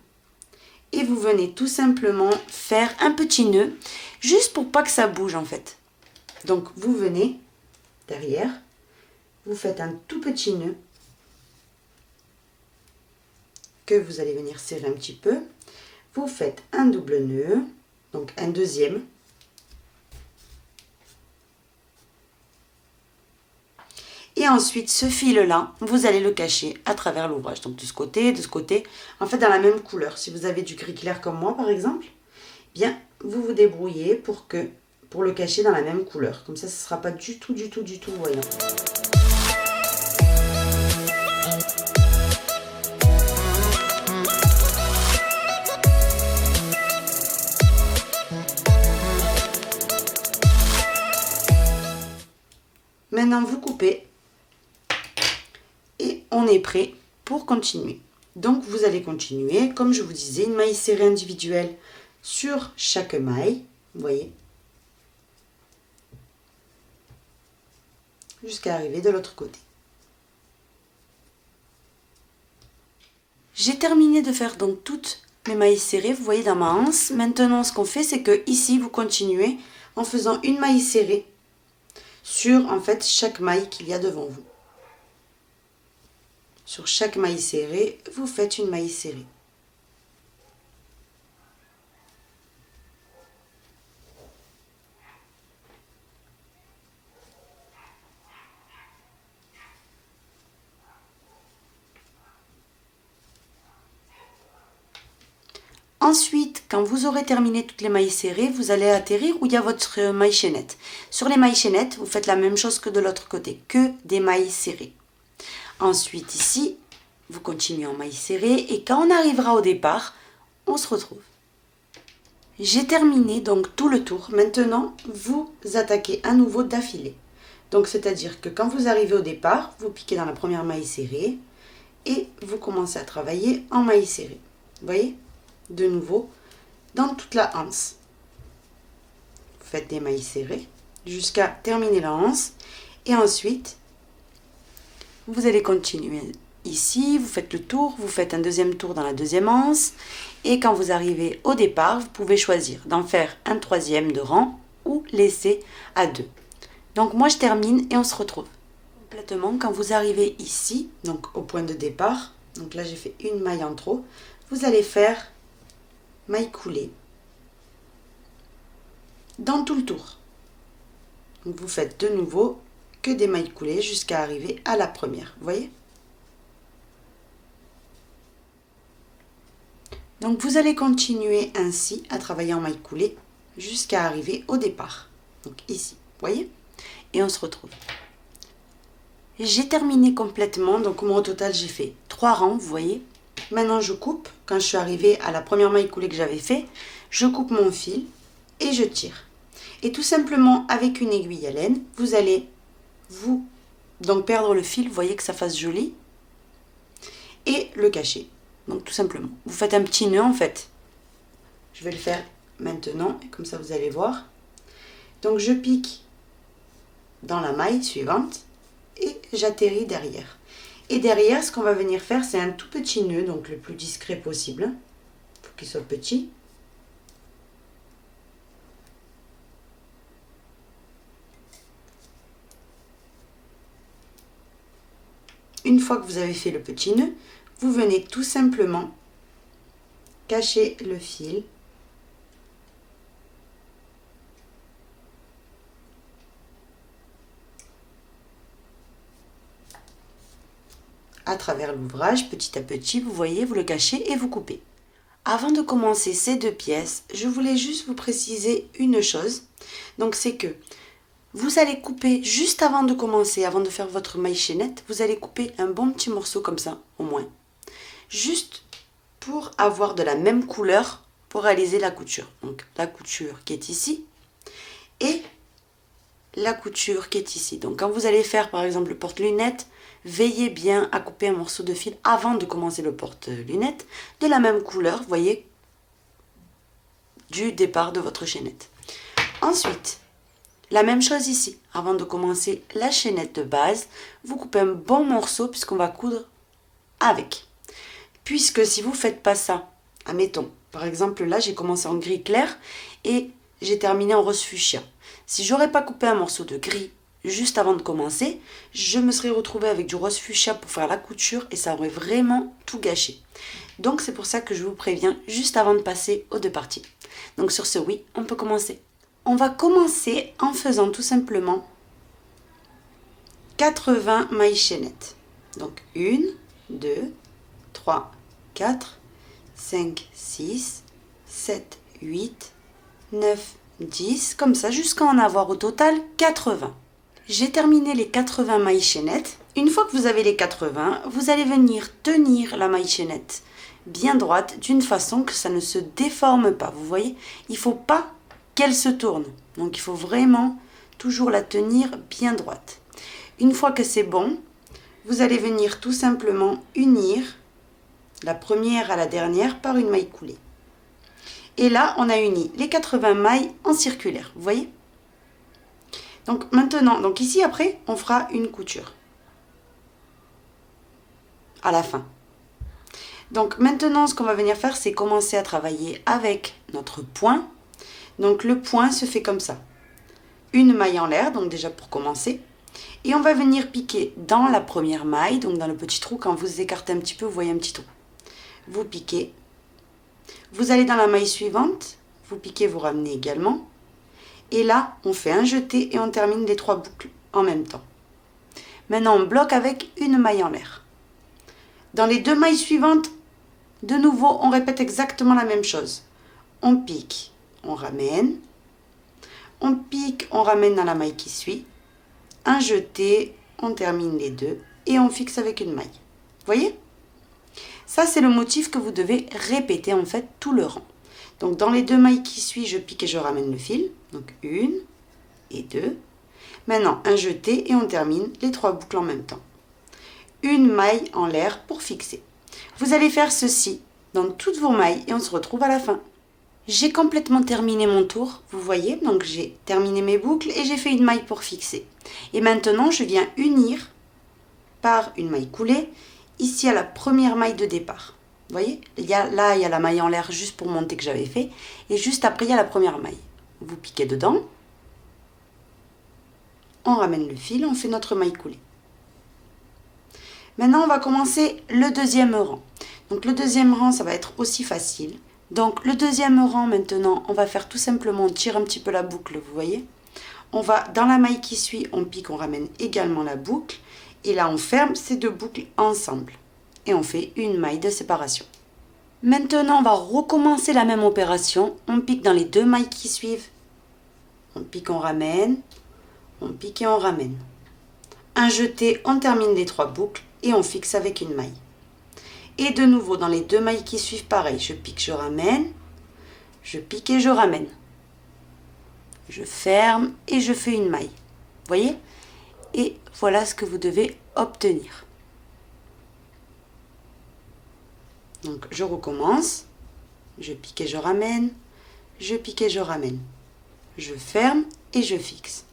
et vous venez tout simplement faire un petit nœud, juste pour pas que ça bouge en fait. Donc, vous venez derrière, vous faites un tout petit nœud que vous allez venir serrer un petit peu. Vous faites un double nœud, donc un deuxième. Et ensuite, ce fil-là, vous allez le cacher à travers l'ouvrage. Donc, de ce côté, en fait, dans la même couleur. Si vous avez du gris clair comme moi, par exemple, bien, vous vous débrouillez pour le cacher dans la même couleur. Comme ça, ce ne sera pas du tout voyant. Maintenant, vous coupez et on est prêt pour continuer. Donc, vous allez continuer, comme je vous disais, une maille serrée individuelle sur chaque maille, vous voyez, jusqu'à arriver de l'autre côté. J'ai terminé de faire donc toutes mes mailles serrées, vous voyez dans ma anse. Maintenant, ce qu'on fait, c'est que ici, vous continuez en faisant une maille serrée sur en fait chaque maille qu'il y a devant vous. Sur chaque maille serrée, vous faites une maille serrée. Ensuite, quand vous aurez terminé toutes les mailles serrées, vous allez atterrir où il y a votre maille chaînette. Sur les mailles chaînettes, vous faites la même chose que de l'autre côté, que des mailles serrées. Ensuite, ici, vous continuez en mailles serrées et quand on arrivera au départ, on se retrouve. J'ai terminé donc tout le tour. Maintenant, vous attaquez à nouveau d'affilée. Donc, c'est-à-dire que quand vous arrivez au départ, vous piquez dans la première maille serrée et vous commencez à travailler en maille serrée. Vous voyez ? De nouveau, dans toute la anse. Vous faites des mailles serrées jusqu'à terminer la anse. Et ensuite, vous allez continuer ici, vous faites le tour, vous faites un deuxième tour dans la deuxième anse. Et quand vous arrivez au départ, vous pouvez choisir d'en faire un troisième de rang ou laisser à 2. Donc moi, je termine et on se retrouve. Complètement, quand vous arrivez ici, donc au point de départ, donc là j'ai fait une maille en trop, vous allez faire maille coulée dans tout le tour. Donc vous faites de nouveau que des mailles coulées jusqu'à arriver à la première. Vous voyez ? Donc vous allez continuer ainsi à travailler en maille coulée jusqu'à arriver au départ. Donc ici, vous voyez ? Et on se retrouve. J'ai terminé complètement, donc moi au total j'ai fait 3 rangs, vous voyez ? Maintenant, je coupe. Quand je suis arrivée à la première maille coulée que j'avais fait, je coupe mon fil et je tire. Et tout simplement, avec une aiguille à laine, vous allez donc perdre le fil, vous voyez que ça fasse joli, et le cacher. Donc tout simplement, vous faites un petit nœud en fait. Je vais le faire maintenant, et comme ça vous allez voir. Donc je pique dans la maille suivante et j'atterris derrière. Et derrière, ce qu'on va venir faire, c'est un tout petit nœud, donc le plus discret possible. Il faut qu'il soit petit. Une fois que vous avez fait le petit nœud, vous venez tout simplement cacher le fil. À travers l'ouvrage, petit à petit, vous voyez, vous le cachez et vous coupez. Avant de commencer ces 2 pièces, je voulais juste vous préciser une chose. Donc c'est que vous allez couper juste avant de commencer, avant de faire votre maille chaînette, vous allez couper un bon petit morceau comme ça, au moins. Juste pour avoir de la même couleur pour réaliser la couture. Donc la couture qui est ici et la couture qui est ici. Donc quand vous allez faire par exemple le porte-lunettes, veillez bien à couper un morceau de fil avant de commencer le porte-lunettes de la même couleur, vous voyez, du départ de votre chaînette. Ensuite, la même chose ici. Avant de commencer la chaînette de base, vous coupez un bon morceau puisqu'on va coudre avec. Puisque si vous ne faites pas ça, admettons, par exemple là j'ai commencé en gris clair et j'ai terminé en rose fuchsia. Si j'aurais pas coupé un morceau de gris juste avant de commencer, je me serais retrouvée avec du rose fuchsia pour faire la couture et ça aurait vraiment tout gâché. Donc c'est pour ça que je vous préviens juste avant de passer aux 2 parties. Donc sur ce, oui, on peut commencer. On va commencer en faisant tout simplement 80 mailles chaînettes. Donc 1, 2, 3, 4, 5, 6, 7, 8, 9, 10, comme ça, jusqu'à en avoir au total 80. J'ai terminé les 80 mailles chaînettes. Une fois que vous avez les 80, vous allez venir tenir la maille chaînette bien droite d'une façon que ça ne se déforme pas. Vous voyez, il ne faut pas qu'elle se tourne. Donc il faut vraiment toujours la tenir bien droite. Une fois que c'est bon, vous allez venir tout simplement unir la première à la dernière par une maille coulée. Et là, on a uni les 80 mailles en circulaire, vous voyez? Donc maintenant, donc ici après, on fera une couture à la fin. Donc maintenant, ce qu'on va venir faire, c'est commencer à travailler avec notre point. Donc le point se fait comme ça. Une maille en l'air, donc déjà pour commencer. Et on va venir piquer dans la première maille, donc dans le petit trou. Quand vous écartez un petit peu, vous voyez un petit trou. Vous piquez. Vous allez dans la maille suivante. Vous piquez, vous ramenez également. Et là, on fait un jeté et on termine les 3 boucles en même temps. Maintenant, on bloque avec une maille en l'air. Dans les 2 mailles suivantes, De nouveau, on répète exactement la même chose. On pique, on ramène. On pique, on ramène dans la maille qui suit. Un jeté, on termine les deux et on fixe avec une maille. Voyez? Ça, c'est le motif que vous devez répéter en fait tout le rang. Donc, dans les deux mailles qui suivent, je pique et je ramène le fil. Donc, une et deux. Maintenant, un jeté et on termine les 3 boucles en même temps. Une maille en l'air pour fixer. Vous allez faire ceci dans toutes vos mailles et on se retrouve à la fin. J'ai complètement terminé mon tour, vous voyez, donc j'ai terminé mes boucles et j'ai fait une maille pour fixer. Et maintenant, je viens unir par une maille coulée, ici à la première maille de départ. Vous voyez, là, il y a la maille en l'air juste pour monter que j'avais fait, et juste après, il y a la première maille. Vous piquez dedans, on ramène le fil, on fait notre maille coulée. Maintenant, on va commencer le deuxième rang. Donc, le deuxième rang, ça va être aussi facile. Donc, le deuxième rang, maintenant, on va faire tout simplement, on tire un petit peu la boucle, vous voyez. On va, dans la maille qui suit, on pique, on ramène également la boucle. Et là, on ferme ces 2 boucles ensemble. Et on fait une maille de séparation. Maintenant, on va recommencer la même opération. On pique dans les 2 mailles qui suivent. On pique, on ramène. On pique et on ramène. Un jeté, on termine les 3 boucles et on fixe avec une maille. Et de nouveau, dans les 2 mailles qui suivent, pareil. Je pique, je ramène. Je pique et je ramène. Je ferme et je fais une maille. Vous voyez? Et voilà ce que vous devez obtenir. Donc, je recommence. Je pique et je ramène. Je pique et je ramène. Je ferme et je fixe.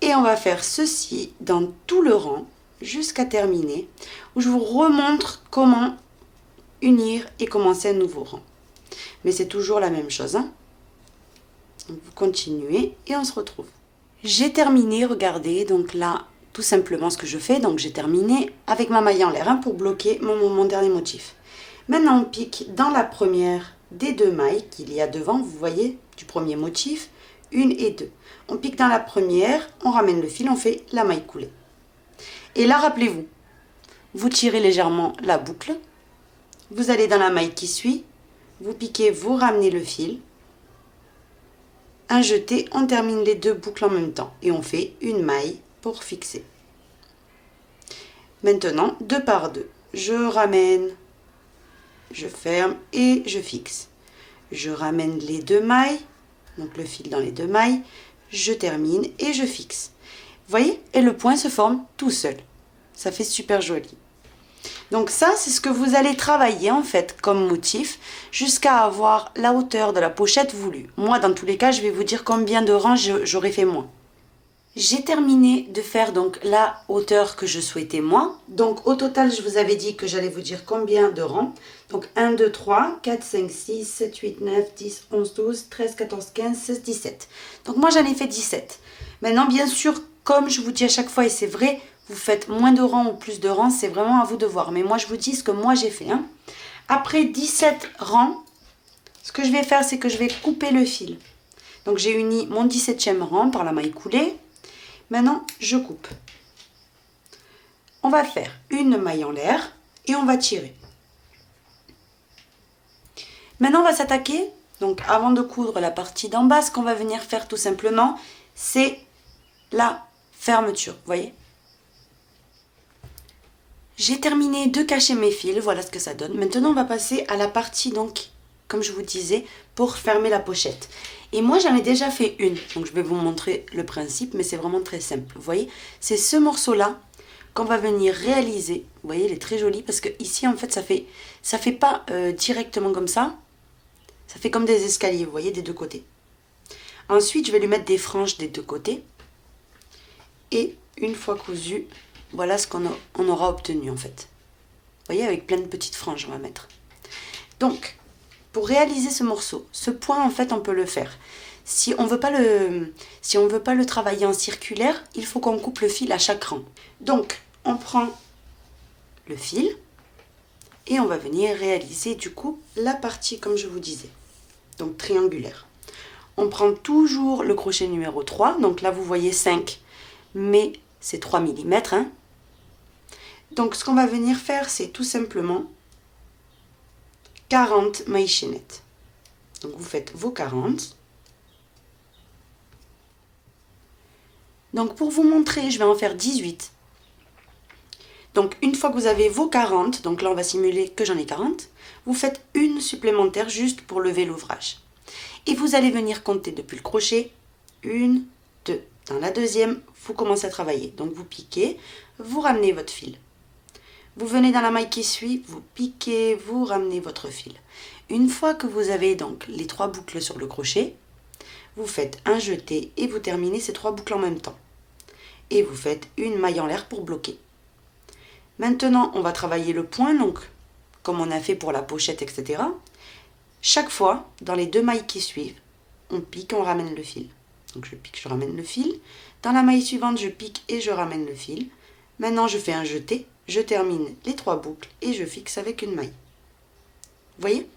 Et on va faire ceci dans tout le rang jusqu'à terminer, où je vous remontre comment unir et commencer un nouveau rang. Mais c'est toujours la même chose. Hein? Donc, vous continuez et on se retrouve. J'ai terminé, regardez, donc là, tout simplement ce que je fais, donc j'ai terminé avec ma maille en l'air hein, pour bloquer mon dernier motif. Maintenant, on pique dans la première des 2 mailles qu'il y a devant, vous voyez, du premier motif, 1 et 2. On pique dans la première, on ramène le fil, on fait la maille coulée. Et là, rappelez-vous, vous tirez légèrement la boucle, vous allez dans la maille qui suit, vous piquez, vous ramenez le fil, un jeté, on termine les 2 boucles en même temps et on fait une maille pour fixer. Maintenant, 2 par 2, je ramène, je ferme et je fixe. Je ramène les 2 mailles, donc le fil dans les 2 mailles, je termine et je fixe. Vous voyez? Et le point se forme tout seul. Ça fait super joli. Donc ça, c'est ce que vous allez travailler en fait comme motif jusqu'à avoir la hauteur de la pochette voulue. Moi, dans tous les cas, je vais vous dire combien de rangs j'aurais fait moi. J'ai terminé de faire donc la hauteur que je souhaitais moi. Donc au total, je vous avais dit que j'allais vous dire combien de rangs. Donc 1, 2, 3, 4, 5, 6, 7, 8, 9, 10, 11, 12, 13, 14, 15, 16, 17. Donc moi, j'en ai fait 17. Maintenant, bien sûr, comme je vous dis à chaque fois, et c'est vrai, vous faites moins de rangs ou plus de rangs, c'est vraiment à vous de voir. Mais moi, je vous dis ce que moi j'ai fait. Hein. Après 17 rangs, ce que je vais faire, c'est que je vais couper le fil. Donc, j'ai uni mon 17e rang par la maille coulée. Maintenant, je coupe. On va faire une maille en l'air et on va tirer. Maintenant, on va s'attaquer. Donc, avant de coudre la partie d'en bas, ce qu'on va venir faire tout simplement, c'est la fermeture. Vous voyez ? J'ai terminé de cacher mes fils, voilà ce que ça donne. Maintenant, on va passer à la partie, donc, comme je vous disais, pour fermer la pochette. Et moi, j'en ai déjà fait une, donc je vais vous montrer le principe, mais c'est vraiment très simple. Vous voyez, c'est ce morceau-là qu'on va venir réaliser. Vous voyez, il est très joli parce que ici, en fait, ça fait pas directement comme ça. Ça fait comme des escaliers, vous voyez, des 2 côtés. Ensuite, je vais lui mettre des franges des 2 côtés. Et une fois cousu, voilà ce qu'on aura obtenu en fait. Vous voyez, avec plein de petites franges, on va mettre. Donc, pour réaliser ce morceau, ce point en fait, on peut le faire. Si on veut pas le travailler en circulaire, il faut qu'on coupe le fil à chaque rang. Donc, on prend le fil et on va venir réaliser du coup la partie comme je vous disais. Donc, triangulaire. On prend toujours le crochet numéro 3. Donc là, vous voyez 5, mais c'est 3 mm. Hein. Donc, ce qu'on va venir faire, c'est tout simplement 40 mailles chaînettes. Donc vous faites vos 40. Donc pour vous montrer, je vais en faire 18. Donc une fois que vous avez vos 40, donc là on va simuler que j'en ai 40, vous faites une supplémentaire juste pour lever l'ouvrage. Et vous allez venir compter depuis le crochet, 1, 2. Dans la deuxième, vous commencez à travailler. Donc vous piquez, vous ramenez votre fil. Vous venez dans la maille qui suit, vous piquez, vous ramenez votre fil. Une fois que vous avez donc les 3 boucles sur le crochet, vous faites un jeté et vous terminez ces 3 boucles en même temps. Et vous faites une maille en l'air pour bloquer. Maintenant, on va travailler le point, donc comme on a fait pour la pochette, etc. Chaque fois, dans les 2 mailles qui suivent, on pique, on ramène le fil. Donc je pique, je ramène le fil. Dans la maille suivante, je pique et je ramène le fil. Maintenant, je fais un jeté, je termine les 3 boucles et je fixe avec une maille. Vous voyez?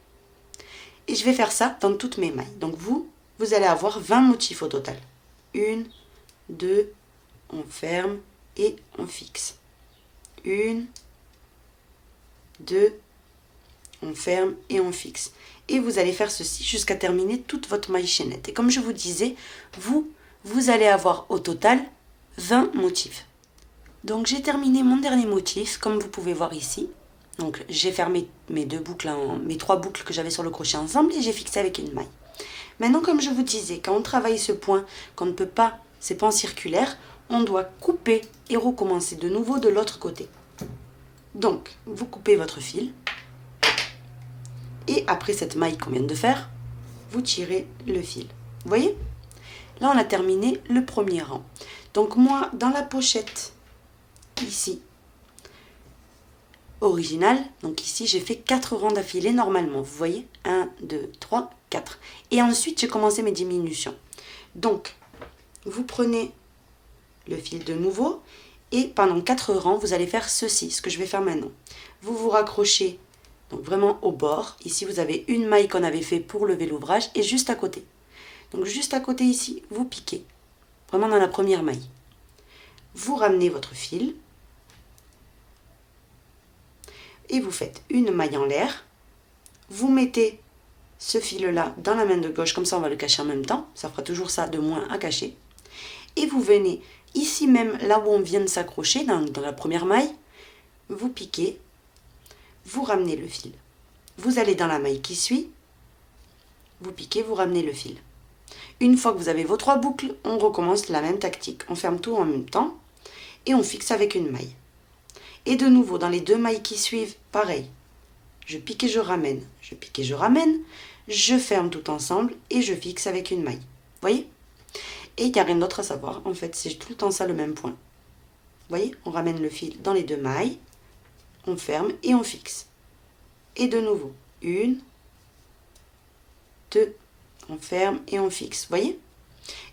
Et je vais faire ça dans toutes mes mailles. Donc vous allez avoir 20 motifs au total. 1, 2, on ferme et on fixe. 1, 2, on ferme et on fixe. Et vous allez faire ceci jusqu'à terminer toute votre maille chaînette. Et comme je vous disais, vous allez avoir au total 20 motifs. Donc j'ai terminé mon dernier motif, comme vous pouvez voir ici. Donc j'ai fermé mes 3 boucles que j'avais sur le crochet ensemble et j'ai fixé avec une maille. Maintenant, comme je vous disais, quand on travaille ce point, qu'on ne peut pas, ces pans circulaires, on doit couper et recommencer de nouveau de l'autre côté. Donc, vous coupez votre fil. Et après cette maille qu'on vient de faire, vous tirez le fil. Vous voyez? Là, on a terminé le premier rang. Donc moi, dans la pochette, ici, originale, donc ici, j'ai fait 4 rangs d'affilée normalement. Vous voyez? 1, 2, 3, 4. Et ensuite, j'ai commencé mes diminutions. Donc, vous prenez le fil de nouveau et pendant 4 rangs, vous allez faire ceci, ce que je vais faire maintenant. Vous vous raccrochez donc vraiment au bord. Ici, vous avez une maille qu'on avait fait pour lever l'ouvrage et juste à côté. Donc juste à côté ici, vous piquez. Vraiment dans la première maille. Vous ramenez votre fil. Et vous faites une maille en l'air. Vous mettez ce fil-là dans la main de gauche. Comme ça, on va le cacher en même temps. Ça fera toujours ça de moins à cacher. Et vous venez ici même, là où on vient de s'accrocher, dans la première maille. Vous piquez. Vous ramenez le fil. Vous allez dans la maille qui suit. Vous piquez, vous ramenez le fil. Une fois que vous avez vos 3 boucles, on recommence la même tactique. On ferme tout en même temps et on fixe avec une maille. Et de nouveau, dans les 2 mailles qui suivent, pareil. Je pique et je ramène. Je pique et je ramène. Je ferme tout ensemble et je fixe avec une maille. Vous voyez? Et il n'y a rien d'autre à savoir. En fait, c'est tout le temps ça le même point. Vous voyez? On ramène le fil dans les 2 mailles. On ferme et on fixe. Et de nouveau, 1, 2, on ferme et on fixe. Vous voyez?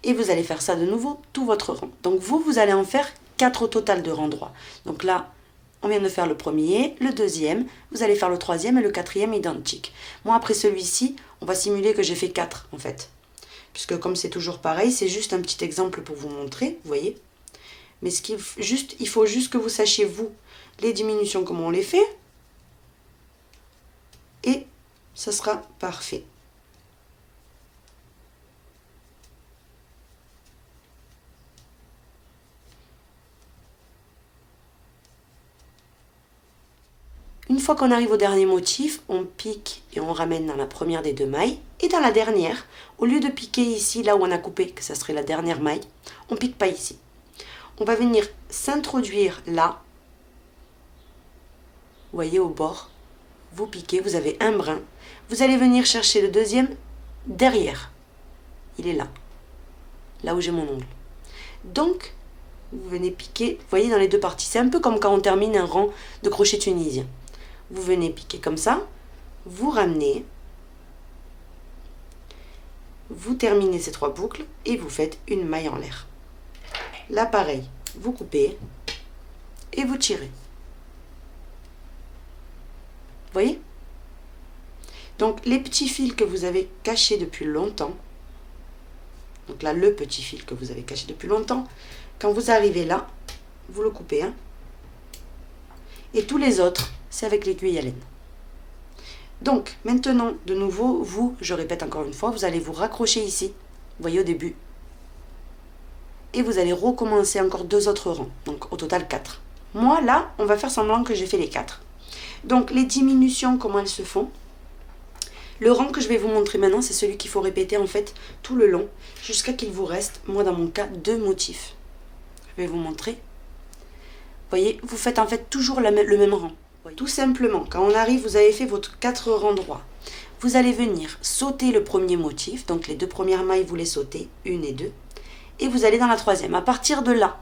Et vous allez faire ça de nouveau, tout votre rang. Donc vous allez en faire 4 au total de rangs droits. Donc là, on vient de faire le premier, le deuxième, vous allez faire le troisième et le quatrième identique. Moi, après celui-ci, on va simuler que j'ai fait 4 en fait. Puisque comme c'est toujours pareil, c'est juste un petit exemple pour vous montrer, vous voyez? Mais il faut juste que vous sachiez, vous, les diminutions, comment on les fait. Et ça sera parfait. Une fois qu'on arrive au dernier motif, on pique et on ramène dans la première des 2 mailles. Et dans la dernière, au lieu de piquer ici, là où on a coupé, que ça serait la dernière maille, on ne pique pas ici. On va venir s'introduire là. Vous voyez au bord, vous piquez, vous avez un brin. Vous allez venir chercher le deuxième derrière. Il est là. Là où j'ai mon ongle. Donc, vous venez piquer, vous voyez dans les 2 parties. C'est un peu comme quand on termine un rang de crochet tunisien. Vous venez piquer comme ça, vous ramenez, vous terminez ces 3 boucles et vous faites une maille en l'air. Là, pareil, vous coupez et vous tirez. Vous voyez? Donc, les petits fils que vous avez cachés depuis longtemps, donc là, le petit fil que vous avez caché depuis longtemps, quand vous arrivez là, vous le coupez. Et tous les autres, c'est avec l'aiguille à laine. Donc, maintenant, de nouveau, vous, je répète encore une fois, vous allez vous raccrocher ici, vous voyez au début. Et vous allez recommencer encore 2 autres rangs, donc au total 4. Moi, là, on va faire semblant que j'ai fait les 4. Donc, les diminutions, comment elles se font? Le rang que je vais vous montrer maintenant, c'est celui qu'il faut répéter en fait tout le long, jusqu'à qu'il vous reste, moi dans mon cas, 2 motifs. Je vais vous montrer. Vous voyez, vous faites en fait toujours le même rang. Tout simplement, quand on arrive, vous avez fait votre 4 rangs droits. Vous allez venir sauter le premier motif, donc les 2 premières mailles, vous les sautez, 1 et 2, et vous allez dans la troisième. À partir de là,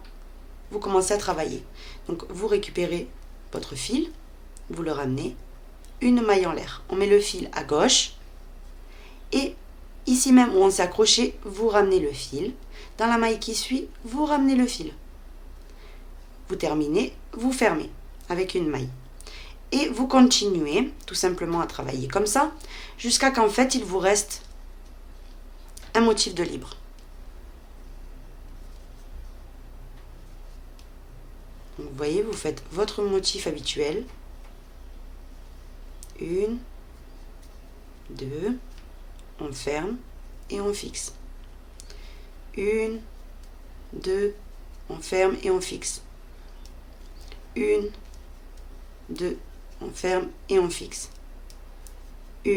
vous commencez à travailler. Donc vous récupérez votre fil, vous le ramenez, une maille en l'air. On met le fil à gauche, et ici même où on s'est accroché, vous ramenez le fil. Dans la maille qui suit, vous ramenez le fil. Vous terminez, vous fermez avec une maille. Et vous continuez tout simplement à travailler comme ça, jusqu'à qu'en fait il vous reste un motif de libre. Donc, vous voyez, vous faites votre motif habituel. 1, 2, on ferme et on fixe. 1, 2, on ferme et on fixe. 1, 2, on ferme et on fixe. 1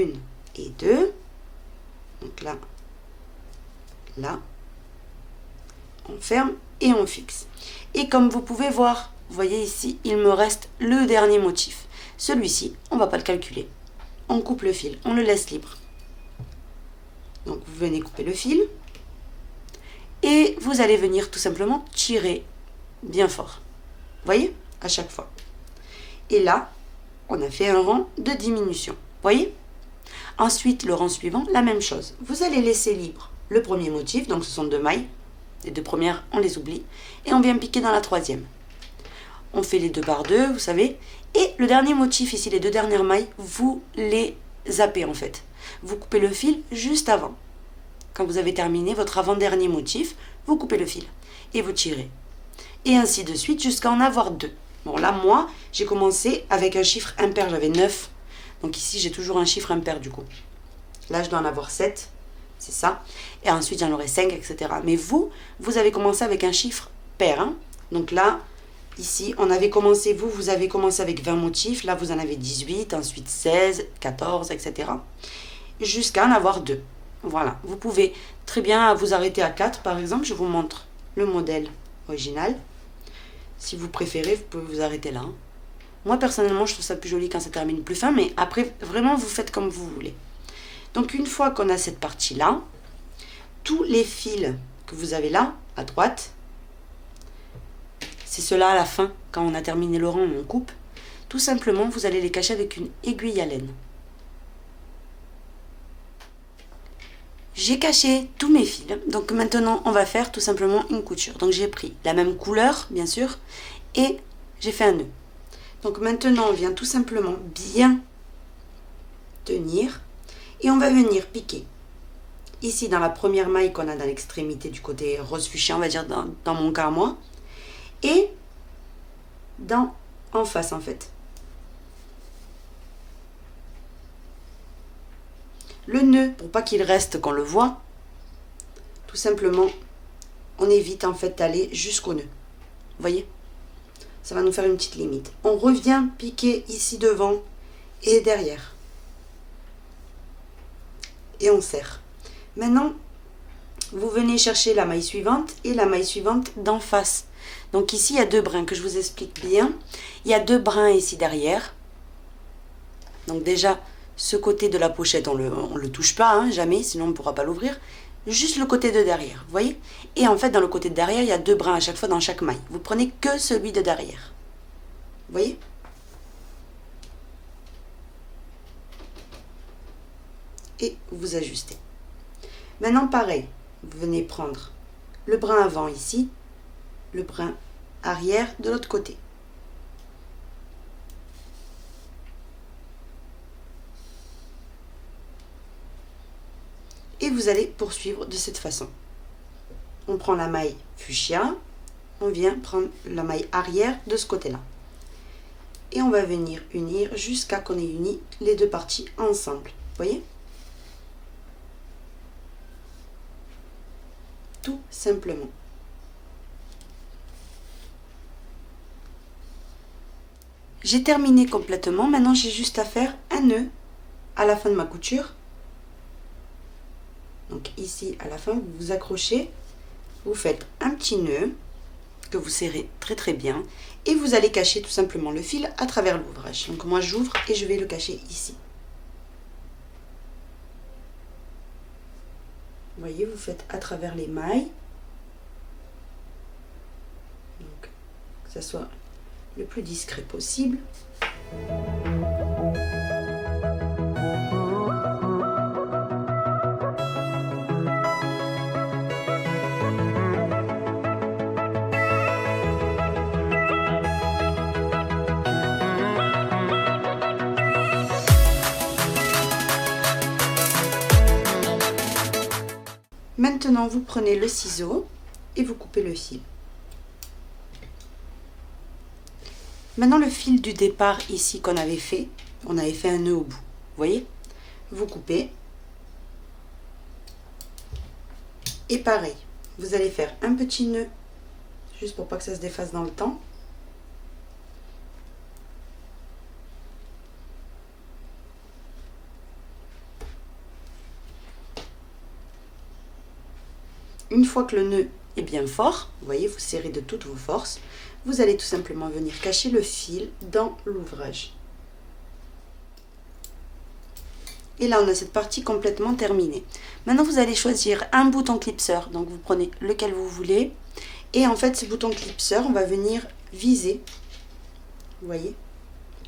et 2, donc là, là, on ferme et on fixe. Et comme vous pouvez voir, vous voyez ici, il me reste le dernier motif. Celui-ci, on ne va pas le calculer. On coupe le fil, on le laisse libre. Donc vous venez couper le fil et vous allez venir tout simplement tirer bien fort. Vous voyez, à chaque fois. Et là, on a fait un rang de diminution. Vous voyez? Ensuite, le rang suivant, la même chose. Vous allez laisser libre le premier motif, donc ce sont 2 mailles. Les 2 premières, on les oublie. Et on vient piquer dans la troisième. On fait les 2 par 2, vous savez. Et le dernier motif, ici, les 2 dernières mailles, vous les zappez en fait. Vous coupez le fil juste avant. Quand vous avez terminé votre avant-dernier motif, vous coupez le fil. Et vous tirez. Et ainsi de suite jusqu'à en avoir 2. Bon, là, moi, j'ai commencé avec un chiffre impair, j'avais 9. Donc ici, j'ai toujours un chiffre impair du coup. Là, je dois en avoir 7, c'est ça. Et ensuite, j'en aurai 5, etc. Mais vous, vous avez commencé avec un chiffre pair. Hein. Donc là, ici, on avait commencé, vous avez commencé avec 20 motifs. Là, vous en avez 18, ensuite 16, 14, etc. Jusqu'à en avoir 2. Voilà, vous pouvez très bien vous arrêter à 4, par exemple. Je vous montre le modèle original. Si vous préférez, vous pouvez vous arrêter là. Moi, personnellement, je trouve ça plus joli quand ça termine plus fin, mais après, vraiment, vous faites comme vous voulez. Donc, une fois qu'on a cette partie-là, tous les fils que vous avez là, à droite, c'est ceux-là à la fin, quand on a terminé le rang, on coupe. Tout simplement, vous allez les cacher avec une aiguille à laine. J'ai caché tous mes fils, donc maintenant on va faire tout simplement une couture. Donc j'ai pris la même couleur, bien sûr, et j'ai fait un nœud. Donc maintenant on vient tout simplement bien tenir et on va venir piquer. Ici dans la première maille qu'on a dans l'extrémité du côté rose fuchsia, on va dire dans mon cas moi, et en face en fait. Le nœud, pour pas qu'il reste qu'on le voit, tout simplement, on évite en fait d'aller jusqu'au nœud. Vous voyez? Ça va nous faire une petite limite. On revient piquer ici devant et derrière. Et on serre. Maintenant, vous venez chercher la maille suivante et la maille suivante d'en face. Donc ici, il y a 2 brins que je vous explique bien. Il y a 2 brins ici derrière. Donc déjà, ce côté de la pochette, on le touche pas, hein, jamais, sinon on ne pourra pas l'ouvrir. Juste le côté de derrière, vous voyez? Et en fait, dans le côté de derrière, il y a 2 brins à chaque fois dans chaque maille. Vous prenez que celui de derrière. Vous voyez? Et vous ajustez. Maintenant, pareil, vous venez prendre le brin avant ici, le brin arrière de l'autre côté. Et vous allez poursuivre de cette façon. On prend la maille fuchsia, on vient prendre la maille arrière de ce côté-là. et on va venir unir jusqu'à qu'on ait uni les deux parties ensemble. Vous voyez? Tout simplement. J'ai terminé complètement. Maintenant, j'ai juste à faire un nœud à la fin de ma couture. Donc ici, à la fin, vous vous accrochez, vous faites un petit nœud que vous serrez très très bien et vous allez cacher tout simplement le fil à travers l'ouvrage. Donc moi, j'ouvre et je vais le cacher ici. Vous voyez, vous faites à travers les mailles. Donc, que ça soit le plus discret possible. Maintenant, vous prenez le ciseau et vous coupez le fil. Maintenant, le fil du départ ici qu'on avait fait, on avait fait un nœud au bout. Vous voyez? Vous coupez. Et pareil, vous allez faire un petit nœud, juste pour pas que ça se défasse dans le temps. Une fois que le nœud est bien fort, vous voyez, vous serrez de toutes vos forces, vous allez tout simplement venir cacher le fil dans l'ouvrage. Et là, on a cette partie complètement terminée. Maintenant, vous allez choisir un bouton clipseur. Donc, vous prenez lequel vous voulez. Et en fait, ce bouton clipseur, on va venir viser, vous voyez,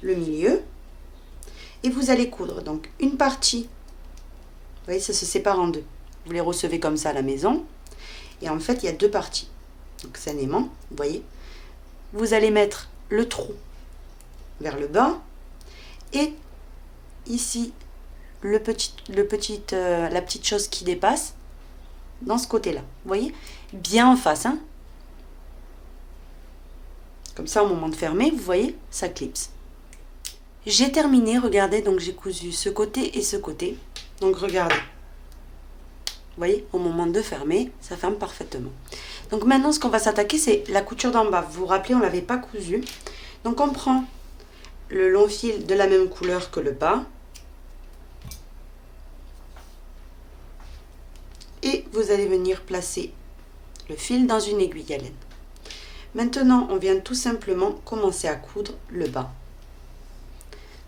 le milieu. Et vous allez coudre. Donc, une partie, vous voyez, ça se sépare en deux. Vous les recevez comme ça à la maison. Et en fait, il y a deux parties. Donc, sainement, vous voyez. Vous allez mettre le trou vers le bas. Et ici, la petite chose qui dépasse dans ce côté-là. Vous voyez? Bien en face. Hein? Comme ça, au moment de fermer, vous voyez, ça clipse. J'ai terminé. Regardez, donc j'ai cousu ce côté et ce côté. Donc, regardez. Vous voyez, au moment de fermer, ça ferme parfaitement. Donc maintenant, ce qu'on va s'attaquer, c'est la couture d'en bas. Vous vous rappelez, on ne l'avait pas cousu. Donc on prend le long fil de la même couleur que le bas. Et vous allez venir placer le fil dans une aiguille à laine. Maintenant, on vient tout simplement commencer à coudre le bas.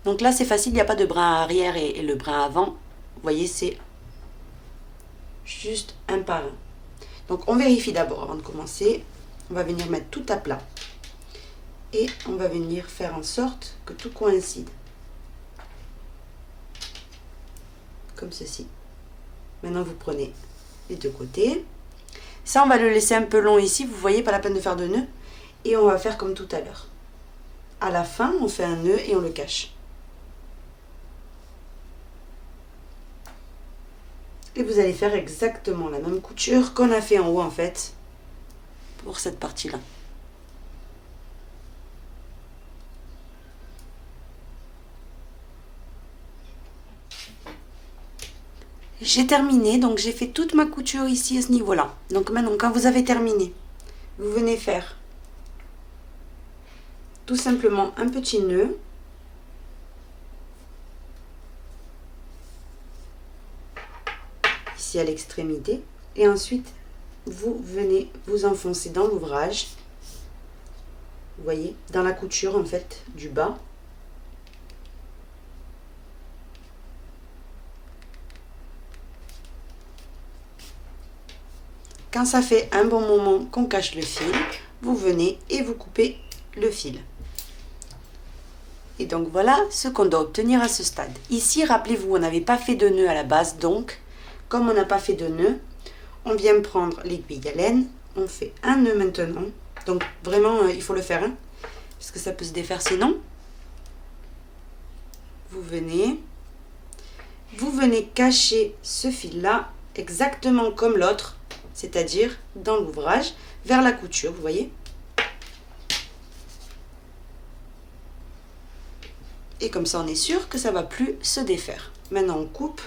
Donc là, c'est facile, il n'y a pas de brin arrière et le brin avant. Vous voyez, c'est juste un par un. Donc on vérifie d'abord avant de commencer. On va venir mettre tout à plat. Et on va venir faire en sorte que tout coïncide. Comme ceci. Maintenant vous prenez les deux côtés. Ça on va le laisser un peu long ici. Vous voyez, pas la peine de faire de nœud. Et on va faire comme tout à l'heure. À la fin, on fait un nœud et on le cache. Et vous allez faire exactement la même couture qu'on a fait en haut en fait, pour cette partie-là. J'ai terminé, donc j'ai fait toute ma couture ici à ce niveau-là. Donc maintenant, quand vous avez terminé, vous venez faire tout simplement un petit nœud. Ici à l'extrémité. Et ensuite, vous venez vous enfoncer dans l'ouvrage. Vous voyez, dans la couture en fait du bas. Quand ça fait un bon moment qu'on cache le fil, vous venez et vous coupez le fil. Et donc voilà ce qu'on doit obtenir à ce stade. Ici, rappelez-vous, on n'avait pas fait de nœud à la base, donc comme on n'a pas fait de nœud, on vient prendre l'aiguille à laine, on fait un nœud maintenant. Donc vraiment, il faut le faire, hein, parce que ça peut se défaire sinon. Vous venez cacher ce fil-là exactement comme l'autre, c'est-à-dire dans l'ouvrage, vers la couture, vous voyez. Et comme ça, on est sûr que ça ne va plus se défaire. Maintenant, on coupe.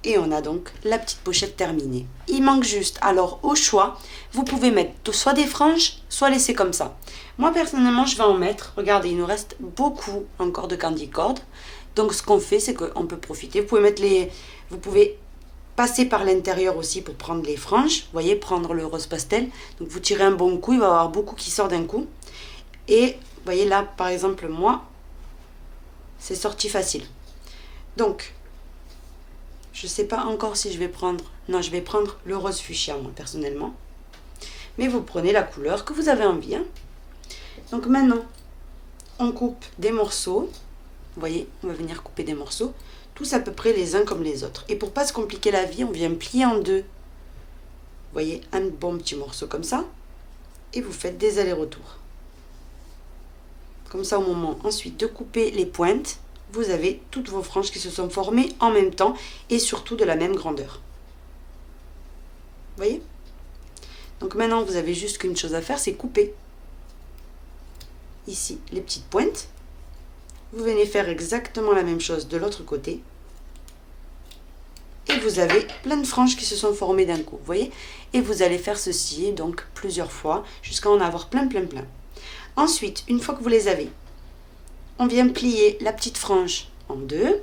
Et on a donc la petite pochette terminée. Il manque juste, alors au choix, vous pouvez mettre soit des franges, soit laisser comme ça. Moi personnellement, je vais en mettre. Regardez, il nous reste beaucoup encore de candy cord. Donc ce qu'on fait, c'est qu'on peut profiter. Vous pouvez passer par l'intérieur aussi pour prendre les franges. Vous voyez, prendre le rose pastel. Donc vous tirez un bon coup, il va y avoir beaucoup qui sort d'un coup. Et vous voyez là, par exemple, moi, c'est sorti facile. Donc, je ne sais pas encore si je vais prendre... Non, je vais prendre le rose fuchsia, moi, personnellement. Mais vous prenez la couleur que vous avez envie. Hein. Donc maintenant, on coupe des morceaux. Vous voyez, on va venir couper des morceaux. Tous à peu près les uns comme les autres. Et pour ne pas se compliquer la vie, on vient plier en deux. Vous voyez, un bon petit morceau comme ça. Et vous faites des allers-retours. Comme ça, au moment ensuite de couper les pointes, vous avez toutes vos franges qui se sont formées en même temps et surtout de la même grandeur. Vous voyez? Donc maintenant, vous avez juste qu'une chose à faire, c'est couper. Ici, les petites pointes. Vous venez faire exactement la même chose de l'autre côté. Et vous avez plein de franges qui se sont formées d'un coup, vous voyez? Et vous allez faire ceci donc plusieurs fois jusqu'à en avoir plein. Ensuite, une fois que vous les avez, on vient plier la petite frange en deux.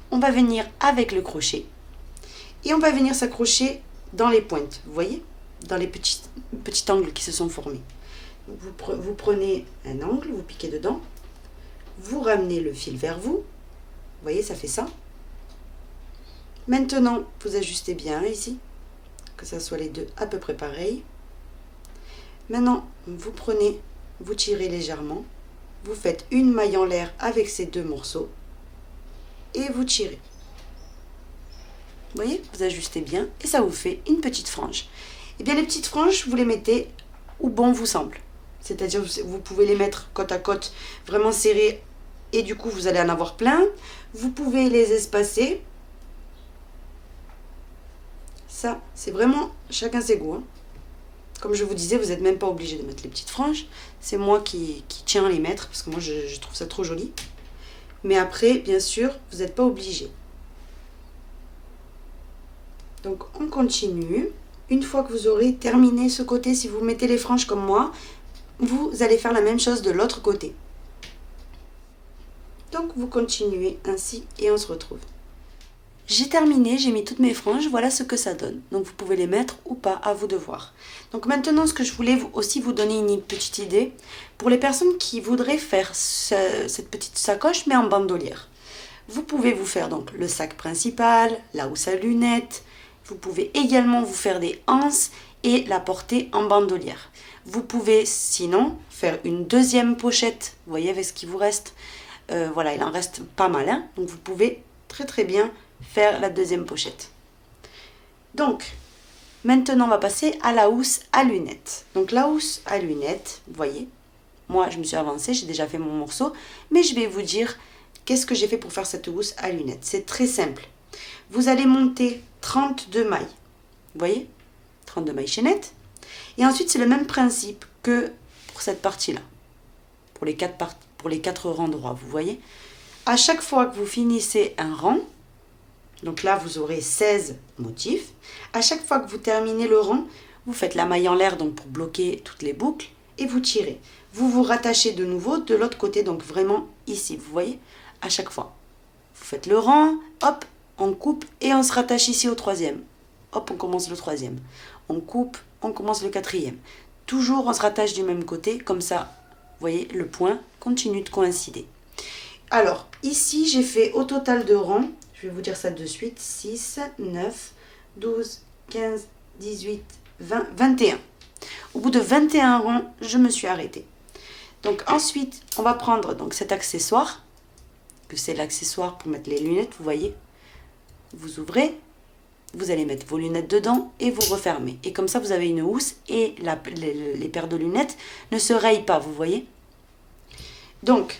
On va venir avec le crochet. Et on va venir s'accrocher dans les pointes, vous voyez? Dans les petits angles qui se sont formés. Vous prenez un angle, vous piquez dedans. Vous ramenez le fil vers vous. Vous voyez, ça fait ça. Maintenant, vous ajustez bien ici. Que ça soit les deux à peu près pareils. Maintenant, vous prenez, vous tirez légèrement. Vous faites une maille en l'air avec ces deux morceaux et vous tirez. Vous voyez, vous ajustez bien et ça vous fait une petite frange. Et bien les petites franges, vous les mettez où bon vous semble. C'est-à-dire vous pouvez les mettre côte à côte, vraiment serrées et du coup vous allez en avoir plein. Vous pouvez les espacer. Ça, c'est vraiment chacun ses goûts. Hein. Comme je vous disais, vous n'êtes même pas obligé de mettre les petites franges. C'est moi qui tiens à les mettre parce que moi je trouve ça trop joli. Mais après, bien sûr, vous n'êtes pas obligé. Donc on continue. Une fois que vous aurez terminé ce côté, si vous mettez les franges comme moi, vous allez faire la même chose de l'autre côté. Donc vous continuez ainsi et on se retrouve. J'ai terminé, j'ai mis toutes mes franges, voilà ce que ça donne. Donc vous pouvez les mettre ou pas, à vous de voir. Donc maintenant, ce que je voulais aussi vous donner une petite idée, pour les personnes qui voudraient faire cette petite sacoche, mais en bandolière. Vous pouvez vous faire donc le sac principal, la housse à lunettes, vous pouvez également vous faire des anses et la porter en bandolière. Vous pouvez sinon faire une deuxième pochette, vous voyez avec ce qui vous reste. Voilà, il en reste pas mal, hein, donc vous pouvez très bien faire la deuxième pochette. Donc, maintenant on va passer à la housse à lunettes. Donc la housse à lunettes, vous voyez, moi je me suis avancée, j'ai déjà fait mon morceau, mais je vais vous dire qu'est-ce que j'ai fait pour faire cette housse à lunettes. C'est très simple. Vous allez monter 32 mailles, vous voyez, 32 mailles chaînettes, et ensuite c'est le même principe que pour cette partie-là, pour les 4 rangs droits, vous voyez. À chaque fois que vous finissez un rang, donc là, vous aurez 16 motifs. À chaque fois que vous terminez le rang, vous faites la maille en l'air donc pour bloquer toutes les boucles et vous tirez. Vous vous rattachez de nouveau de l'autre côté, donc vraiment ici, vous voyez, à chaque fois. Vous faites le rang, hop, on coupe et on se rattache ici au troisième. Hop, on commence le troisième. On coupe, on commence le quatrième. Toujours, on se rattache du même côté, comme ça, vous voyez, le point continue de coïncider. Alors, ici, j'ai fait au total de rangs, je vais vous dire ça de suite, 6, 9, 12, 15, 18, 20, 21. Au bout de 21 rangs, je me suis arrêtée. Donc ensuite, on va prendre donc, cet accessoire, que c'est l'accessoire pour mettre les lunettes, vous voyez. Vous ouvrez, vous allez mettre vos lunettes dedans et vous refermez. Et comme ça, vous avez une housse et les paires de lunettes ne se rayent pas, vous voyez. Donc,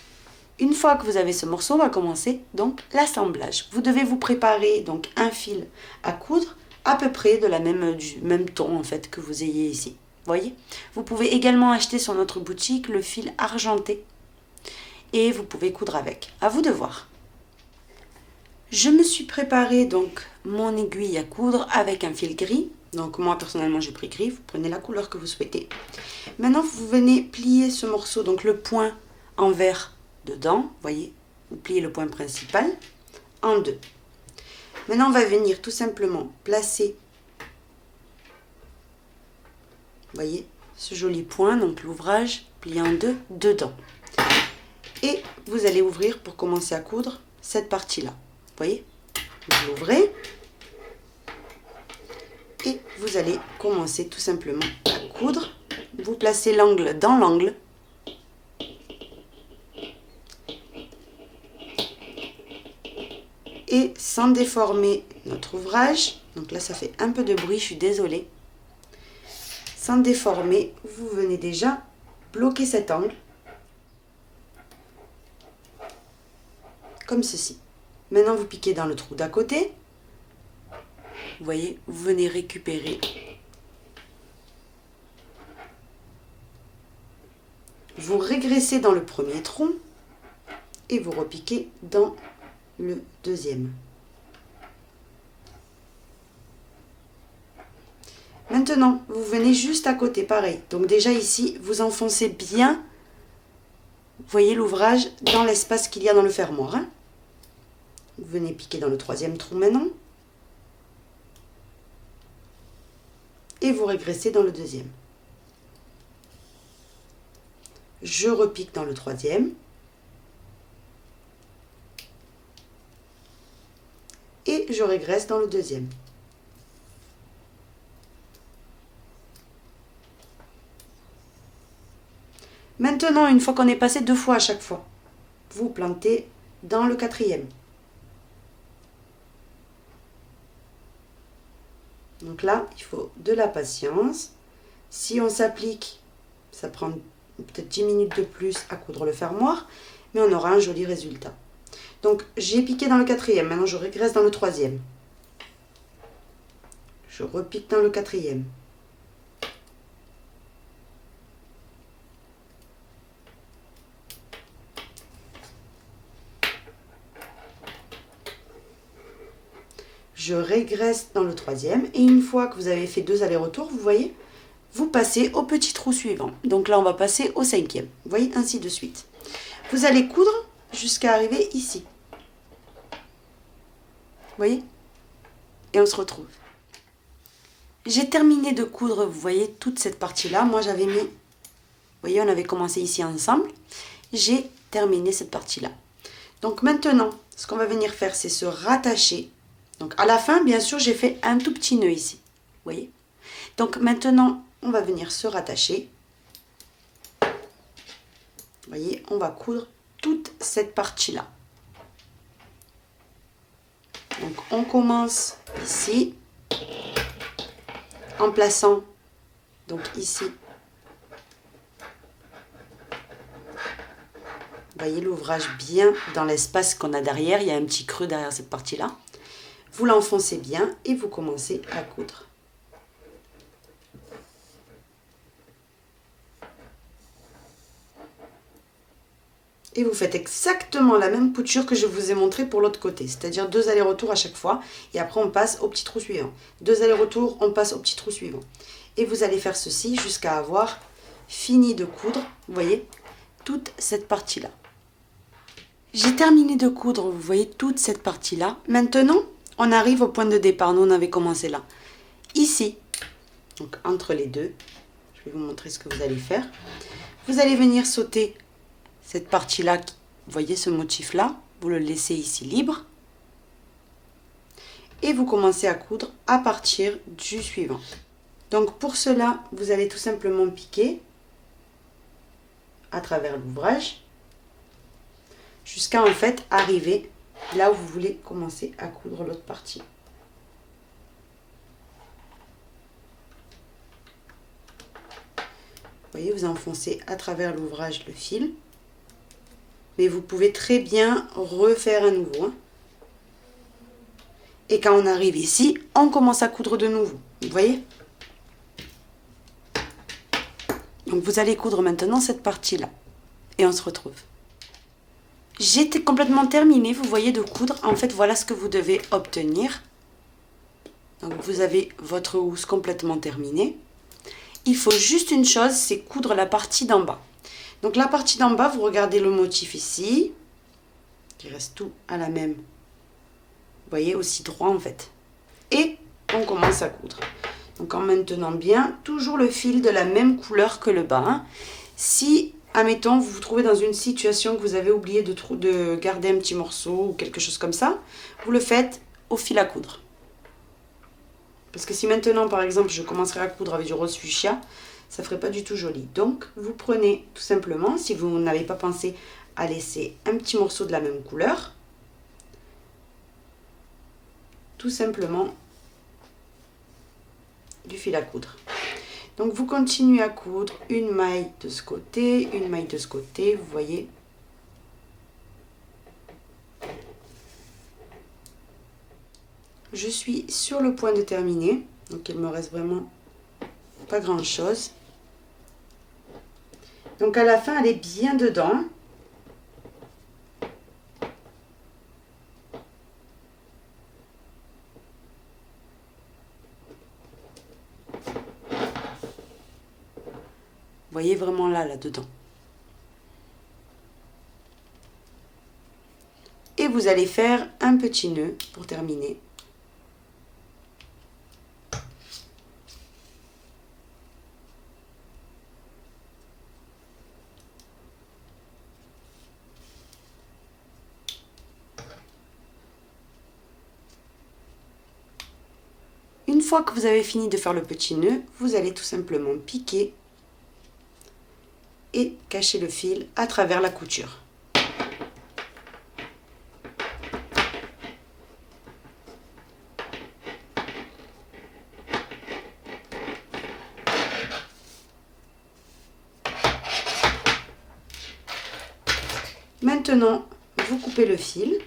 une fois que vous avez ce morceau, on va commencer donc l'assemblage. Vous devez vous préparer donc un fil à coudre à peu près du même ton en fait que vous ayez ici. Voyez, vous pouvez également acheter sur notre boutique le fil argenté et vous pouvez coudre avec. À vous de voir. Je me suis préparé donc mon aiguille à coudre avec un fil gris. Donc moi personnellement j'ai pris gris, vous prenez la couleur que vous souhaitez. Maintenant vous venez plier ce morceau, donc le point envers dedans, voyez, vous pliez le point principal en deux. Maintenant on va venir tout simplement placer, voyez, ce joli point, donc l'ouvrage plié en deux dedans. Et vous allez ouvrir pour commencer à coudre cette partie-là. Voyez, vous l'ouvrez et vous allez commencer tout simplement à coudre. Vous placez l'angle dans l'angle. Et sans déformer notre ouvrage, donc là ça fait un peu de bruit, je suis désolée. Sans déformer, vous venez déjà bloquer cet angle. Comme ceci. Maintenant vous piquez dans le trou d'à côté. Vous voyez, vous venez récupérer. Vous régressez dans le premier trou et vous repiquez dans le deuxième. Maintenant, vous venez juste à côté, pareil. Donc déjà ici, vous enfoncez bien, vous voyez l'ouvrage dans l'espace qu'il y a dans le fermoir. Hein. Vous venez piquer dans le troisième trou maintenant. Et vous régressez dans le deuxième. Je repique dans le troisième. Et je régresse dans le deuxième. Maintenant, une fois qu'on est passé 2 fois à chaque fois, vous plantez dans le quatrième. Donc là, il faut de la patience. Si on s'applique, ça prend peut-être 10 minutes de plus à coudre le fermoir, mais on aura un joli résultat. Donc j'ai piqué dans le quatrième, maintenant je régresse dans le troisième. Je repique dans le quatrième. Je régresse dans le troisième et une fois que vous avez fait 2 allers-retours, vous voyez, vous passez au petit trou suivant. Donc là, on va passer au cinquième. Vous voyez, ainsi de suite. Vous allez coudre jusqu'à arriver ici. Vous voyez? Et on se retrouve. J'ai terminé de coudre, vous voyez, toute cette partie-là. Moi, j'avais mis, vous voyez, on avait commencé ici ensemble. J'ai terminé cette partie-là. Donc maintenant, ce qu'on va venir faire, c'est se rattacher. Donc à la fin, bien sûr, j'ai fait un tout petit nœud ici. Vous voyez? Donc maintenant, on va venir se rattacher. Vous voyez, on va coudre toute cette partie-là. Donc on commence ici, en plaçant, donc ici. Vous voyez l'ouvrage bien dans l'espace qu'on a derrière. Il y a un petit creux derrière cette partie-là. Vous l'enfoncez bien et vous commencez à coudre. Et vous faites exactement la même couture que je vous ai montré pour l'autre côté. C'est-à-dire 2 allers-retours à chaque fois. Et après, on passe au petit trou suivant. 2 allers-retours, on passe au petit trou suivant. Et vous allez faire ceci jusqu'à avoir fini de coudre. Vous voyez, toute cette partie-là. J'ai terminé de coudre, vous voyez, toute cette partie-là. Maintenant, on arrive au point de départ. Nous, on avait commencé là. Ici, donc entre les deux, je vais vous montrer ce que vous allez faire. Vous allez venir sauter cette partie-là, vous voyez ce motif-là, vous le laissez ici libre. Et vous commencez à coudre à partir du suivant. Donc pour cela, vous allez tout simplement piquer à travers l'ouvrage jusqu'à en fait arriver là où vous voulez commencer à coudre l'autre partie. Vous voyez, vous enfoncez à travers l'ouvrage le fil. Mais vous pouvez très bien refaire à nouveau. Hein. Et quand on arrive ici, on commence à coudre de nouveau. Vous voyez? Donc vous allez coudre maintenant cette partie-là. Et on se retrouve. J'ai complètement terminé, vous voyez, de coudre. En fait, voilà ce que vous devez obtenir. Donc vous avez votre housse complètement terminée. Il faut juste une chose, c'est coudre la partie d'en bas. Donc la partie d'en bas, vous regardez le motif ici. Il reste tout à la même. Vous voyez, aussi droit en fait. Et on commence à coudre. Donc en maintenant bien, toujours le fil de la même couleur que le bas. Hein. Si, admettons, vous vous trouvez dans une situation que vous avez oublié de garder un petit morceau ou quelque chose comme ça, vous le faites au fil à coudre. Parce que si maintenant, par exemple, je commencerai à coudre avec du rose fuchsia, ça ne ferait pas du tout joli. Donc, vous prenez tout simplement, si vous n'avez pas pensé à laisser un petit morceau de la même couleur, tout simplement du fil à coudre. Donc, vous continuez à coudre une maille de ce côté, une maille de ce côté, vous voyez. Je suis sur le point de terminer, donc il me reste vraiment pas grand chose. Donc à la fin, elle est bien dedans. Vous voyez vraiment là-dedans. Et vous allez faire un petit nœud pour terminer. Une fois que vous avez fini de faire le petit nœud, vous allez tout simplement piquer et cacher le fil à travers la couture. Maintenant, vous coupez le fil.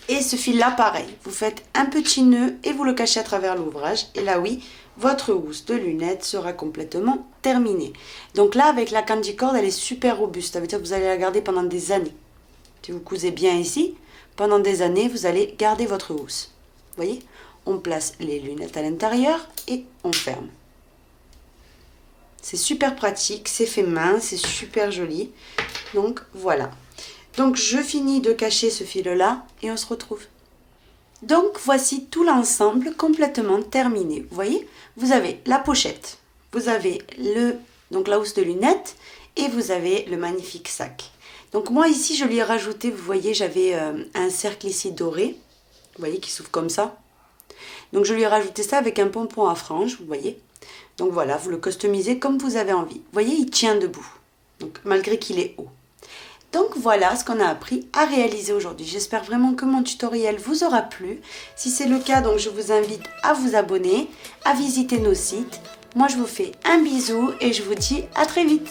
Et ce fil-là, pareil, vous faites un petit nœud et vous le cachez à travers l'ouvrage. Et là, oui, votre housse de lunettes sera complètement terminée. Donc là, avec la candy cord, elle est super robuste. Ça veut dire que vous allez la garder pendant des années. Si vous cousez bien ici, pendant des années, vous allez garder votre housse. Vous voyez, on place les lunettes à l'intérieur et on ferme. C'est super pratique, c'est fait main, c'est super joli. Donc voilà. Donc je finis de cacher ce fil-là et on se retrouve. Donc voici tout l'ensemble complètement terminé. Vous voyez, vous avez la pochette, vous avez donc la housse de lunettes et vous avez le magnifique sac. Donc moi ici je lui ai rajouté, vous voyez, j'avais un cercle ici doré, vous voyez, qui s'ouvre comme ça. Donc je lui ai rajouté ça avec un pompon à franges, vous voyez. Donc voilà, vous le customisez comme vous avez envie. Vous voyez, il tient debout, donc malgré qu'il est haut. Donc voilà ce qu'on a appris à réaliser aujourd'hui. J'espère vraiment que mon tutoriel vous aura plu. Si c'est le cas, donc je vous invite à vous abonner, à visiter nos sites. Moi je vous fais un bisou et je vous dis à très vite.